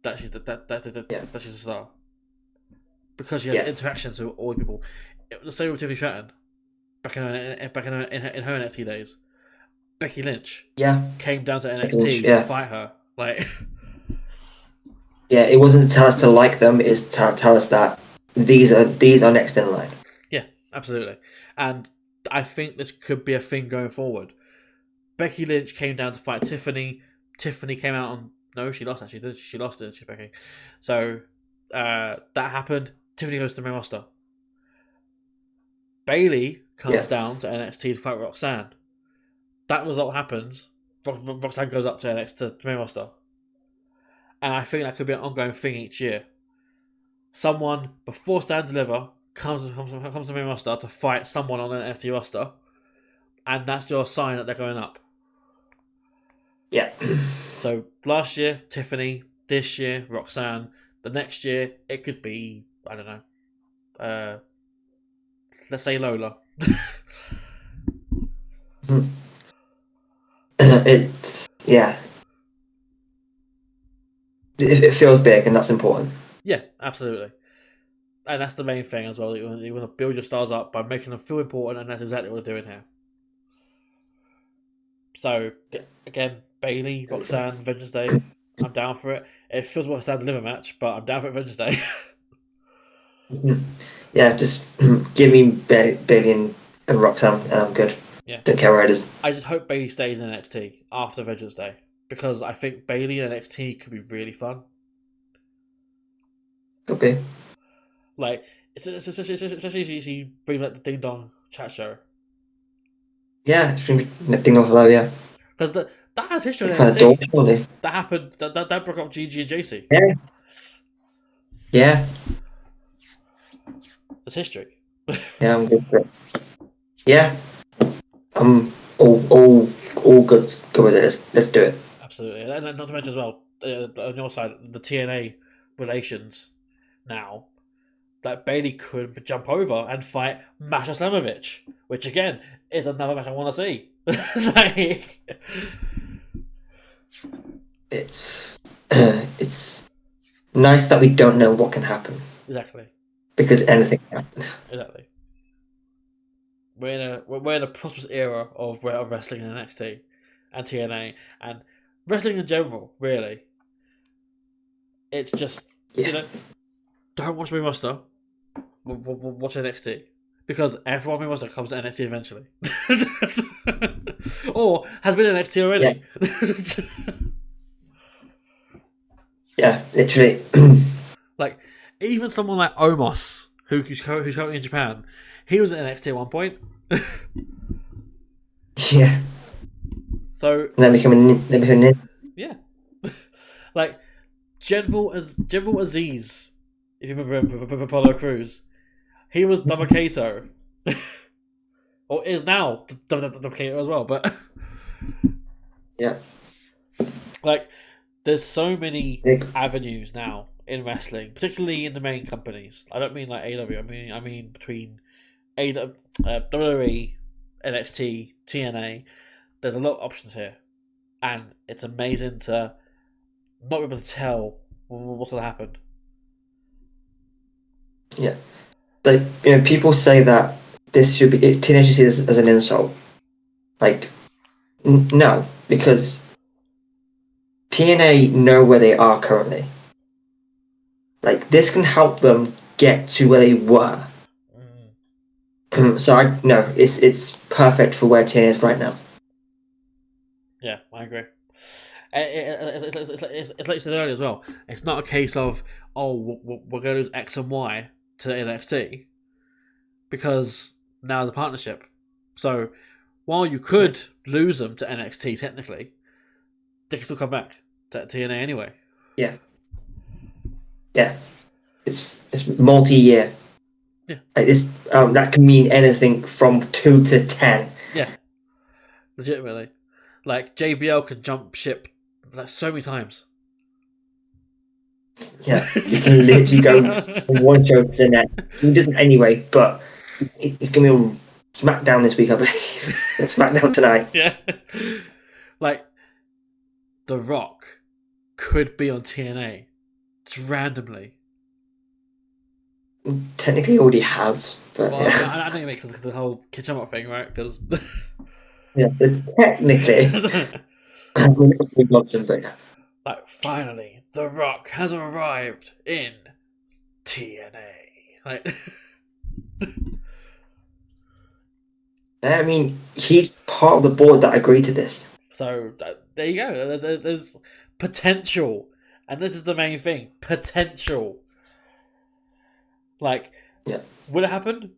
that she's that she's a star. Because she has interactions with all the people. The same with Tiffany Stratton. Back in her NXT days. Becky Lynch came down to NXT to fight her. Like, yeah, it wasn't to tell us to like them, it's to tell us that these are next in line. Yeah, absolutely. And I think this could be a thing going forward. Becky Lynch came down to fight Tiffany. Tiffany came out on... No, she lost actually, didn't she? She lost, didn't she, Becky? So, that happened. Tiffany goes to the main roster. Bayley comes down to NXT to fight Roxanne. That was what happens. Roxanne goes up to NXT to the main roster. And I think that could be an ongoing thing each year. Someone, before Stand Deliver, comes to the main roster to fight someone on the NXT roster. And that's your sign that they're going up. Yeah. So, last year, Tiffany. This year, Roxanne. The next year, it could be, I don't know, let's say Lola. It's, yeah. It feels big, and that's important. Yeah, absolutely. And that's the main thing as well. You want to build your stars up by making them feel important, and that's exactly what they're doing here. So, again, Bayley, Roxanne, Vengeance Day. I'm down for it. It feels like a Stand Deliver match, but I'm down for it Vengeance Day. Yeah, just give me Bayley and Roxanne, and I'm good. Yeah. Don't care where it is. I just hope Bayley stays in NXT after Vengeance Day, because I think Bayley in NXT could be really fun. Could be. Like, especially if you bring like the Ding Dong chat show. Yeah, it's been Ding Dong Hello, yeah. Because that has history in NXT. NXT. That happened. That broke up GG and JC. Yeah. Yeah. That's history. Yeah, I'm good for it. Yeah. I'm all good with it. Let's do it. Absolutely. And not to mention as well, on your side, the TNA relations now, that Bayley could jump over and fight Masha Slamovich, which again is another match I want to see. Like, it's nice that we don't know what can happen. Exactly. Because anything can happen. Exactly. We're in a prosperous era of wrestling in NXT and TNA and wrestling in general. Really, it's just don't watch me roster. Watch NXT because everyone in roster comes to NXT eventually, or has been in NXT already. Yeah, literally. Like, even someone like Omos, who's currently in Japan, he was at NXT at one point. Yeah. So then become a yeah. Like General Aziz, if you remember Apollo Crews, he was Dabakato. Or is now Dabakato as well, but yeah. Like, there's so many avenues now in wrestling, particularly in the main companies. I don't mean like AW. I mean between WWE, NXT, TNA. There's a lot of options here, and it's amazing to not be able to tell what's going to happen. Yeah, like people say that this should be TNA should see this as an insult. Like, no, because TNA know where they are currently. Like, this can help them get to where they were. So it's perfect for where TNA is right now. Yeah, I agree. It's like you said earlier as well. It's not a case of, we're going to lose X and Y to NXT because now the partnership. So while you could lose them to NXT technically, they can still come back to TNA anyway. Yeah. It's multi-year. Yeah. Like this, that can mean anything from 2 to 10. Yeah, legitimately. Like JBL can jump ship like so many times. Yeah, he can literally go from one show to the next. He doesn't anyway, but it's going to be on SmackDown this week, I believe. SmackDown tonight. Yeah. Like, The Rock could be on TNA. Just randomly. Technically, he already has, but Well, yeah. I don't mean because of the whole Kitchen thing, right? Because Yeah, but technically, we've lost him, but yeah. like, finally, The Rock has arrived in TNA. Like, I mean, he's part of the board that agreed to this. so there you go. There's potential, and this is the main thing: potential. Like, Yeah. will it happen?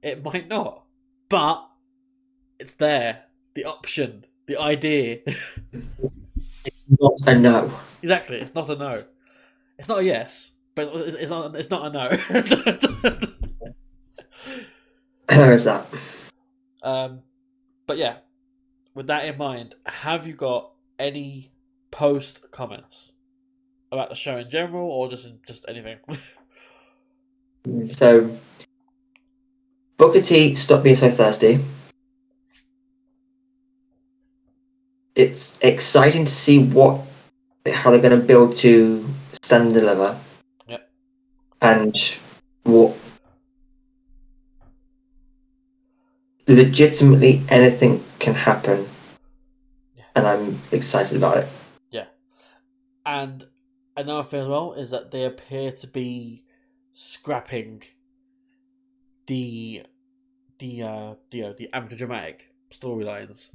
It might not, but it's there. The option, the idea. Not a no. Exactly. It's not a no. It's not a yes, but it's not. It's not a no. There is that. But yeah, with that in mind, have you got any post comments about the show in general, or just anything? So, Booker T, stop being so thirsty. It's exciting to see how they're going to build to stand and deliver. Yep. And what legitimately anything can happen. Yeah. And I'm excited about it. Yeah. And another thing as well is that they appear to be scrapping the amateur dramatic storylines.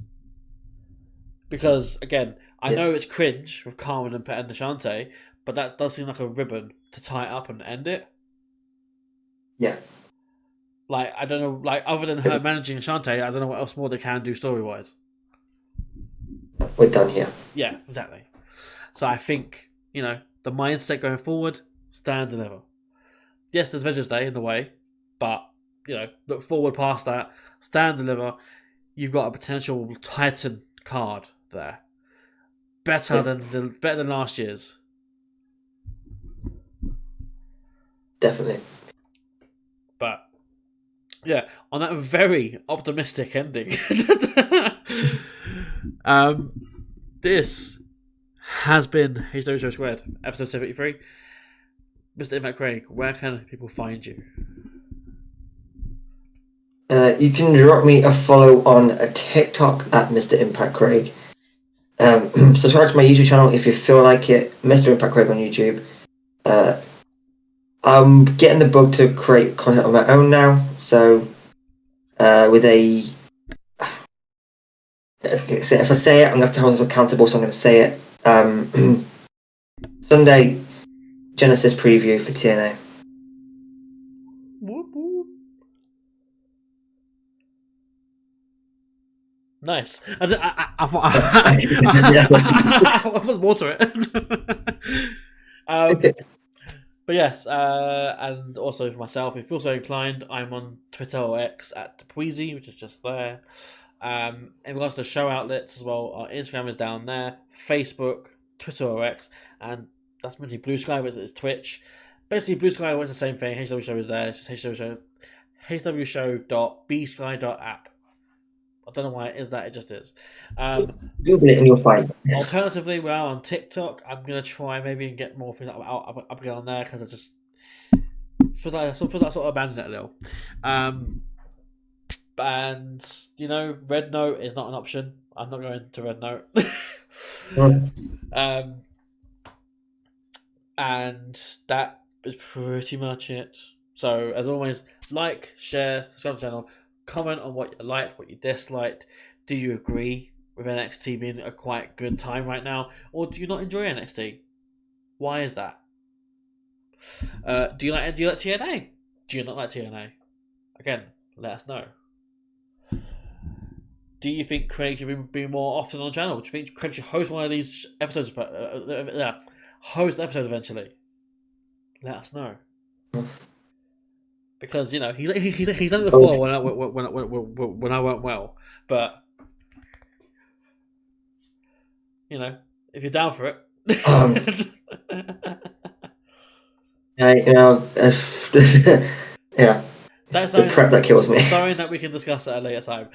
Because again, I know it's cringe with Carmen and Ashante, but that does seem like a ribbon to tie it up and end it. Yeah. Like, I don't know, like, other than her managing Ashante, I don't know what else more they can do story wise. We're done here. Yeah, exactly. So I think, the mindset going forward, stand and deliver. Yes, there's Vengeance Day in the way, but, look forward past that, stand and deliver. You've got a potential Titan card there. Better than last year's. Definitely. But yeah, on that very optimistic ending, this has been HCW Show Squared, episode 73. Mr. Impact Craig, where can people find you? You can drop me a follow on a TikTok at Mr. Impact Craig. Subscribe to my YouTube channel if you feel like it, Mr. Impact Craig on YouTube. I'm getting the bug to create content on my own now, so if I say it, I'm going to have to hold us accountable, so I'm going to say it. Sunday, Genesis preview for TNA. Whoop, whoop. Nice. I thought I was more to it. But yes, and also for myself, if you feel so inclined, I'm on Twitter or X at DpuizY, which is just there. In regards to the show outlets as well, our Instagram is down there, Facebook, Twitter or X, and that's mainly Blue Sky, which is Twitch. Basically, Blue Sky is the same thing. HCW Show is there. It's just hcwshow.bsky.app. I don't know why it is that. It just is. Google it and you'll find it. Alternatively, we're on TikTok. I'm gonna try maybe and get more things up again on there because I just feels like I sort of abandoned it a little. And Red Note is not an option. I'm not going to Red Note. And that is pretty much it. So as always, like, share, subscribe to the channel, comment on what you liked, what you disliked. Do you agree with NXT being a quite good time right now, or do you not enjoy NXT? Why is that? Do you like TNA? Do you not like TNA? Again, let us know. Do you think Craig should be more often on the channel? Do you think Craig should host one of these episodes? Host the episode eventually. Let us know. Because he's done it before when I went well, but if you're down for it. Yeah. That's the prep that kills me. Sorry that we can discuss at a later time.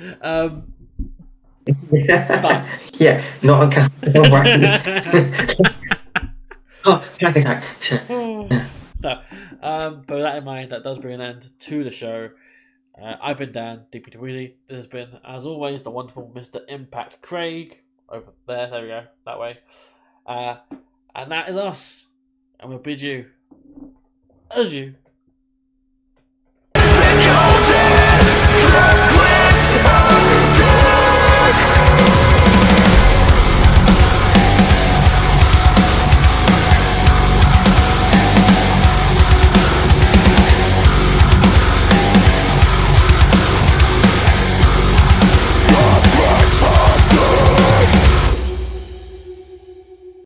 But yeah, not on camera. Oh, panic attack. No. But with that in mind, that does bring an end to the show. I've been Dan, DpuizY. This has been, as always, the wonderful Mr. Impact Craig. Over there, we go, that way. And that is us. And we'll bid you adieu.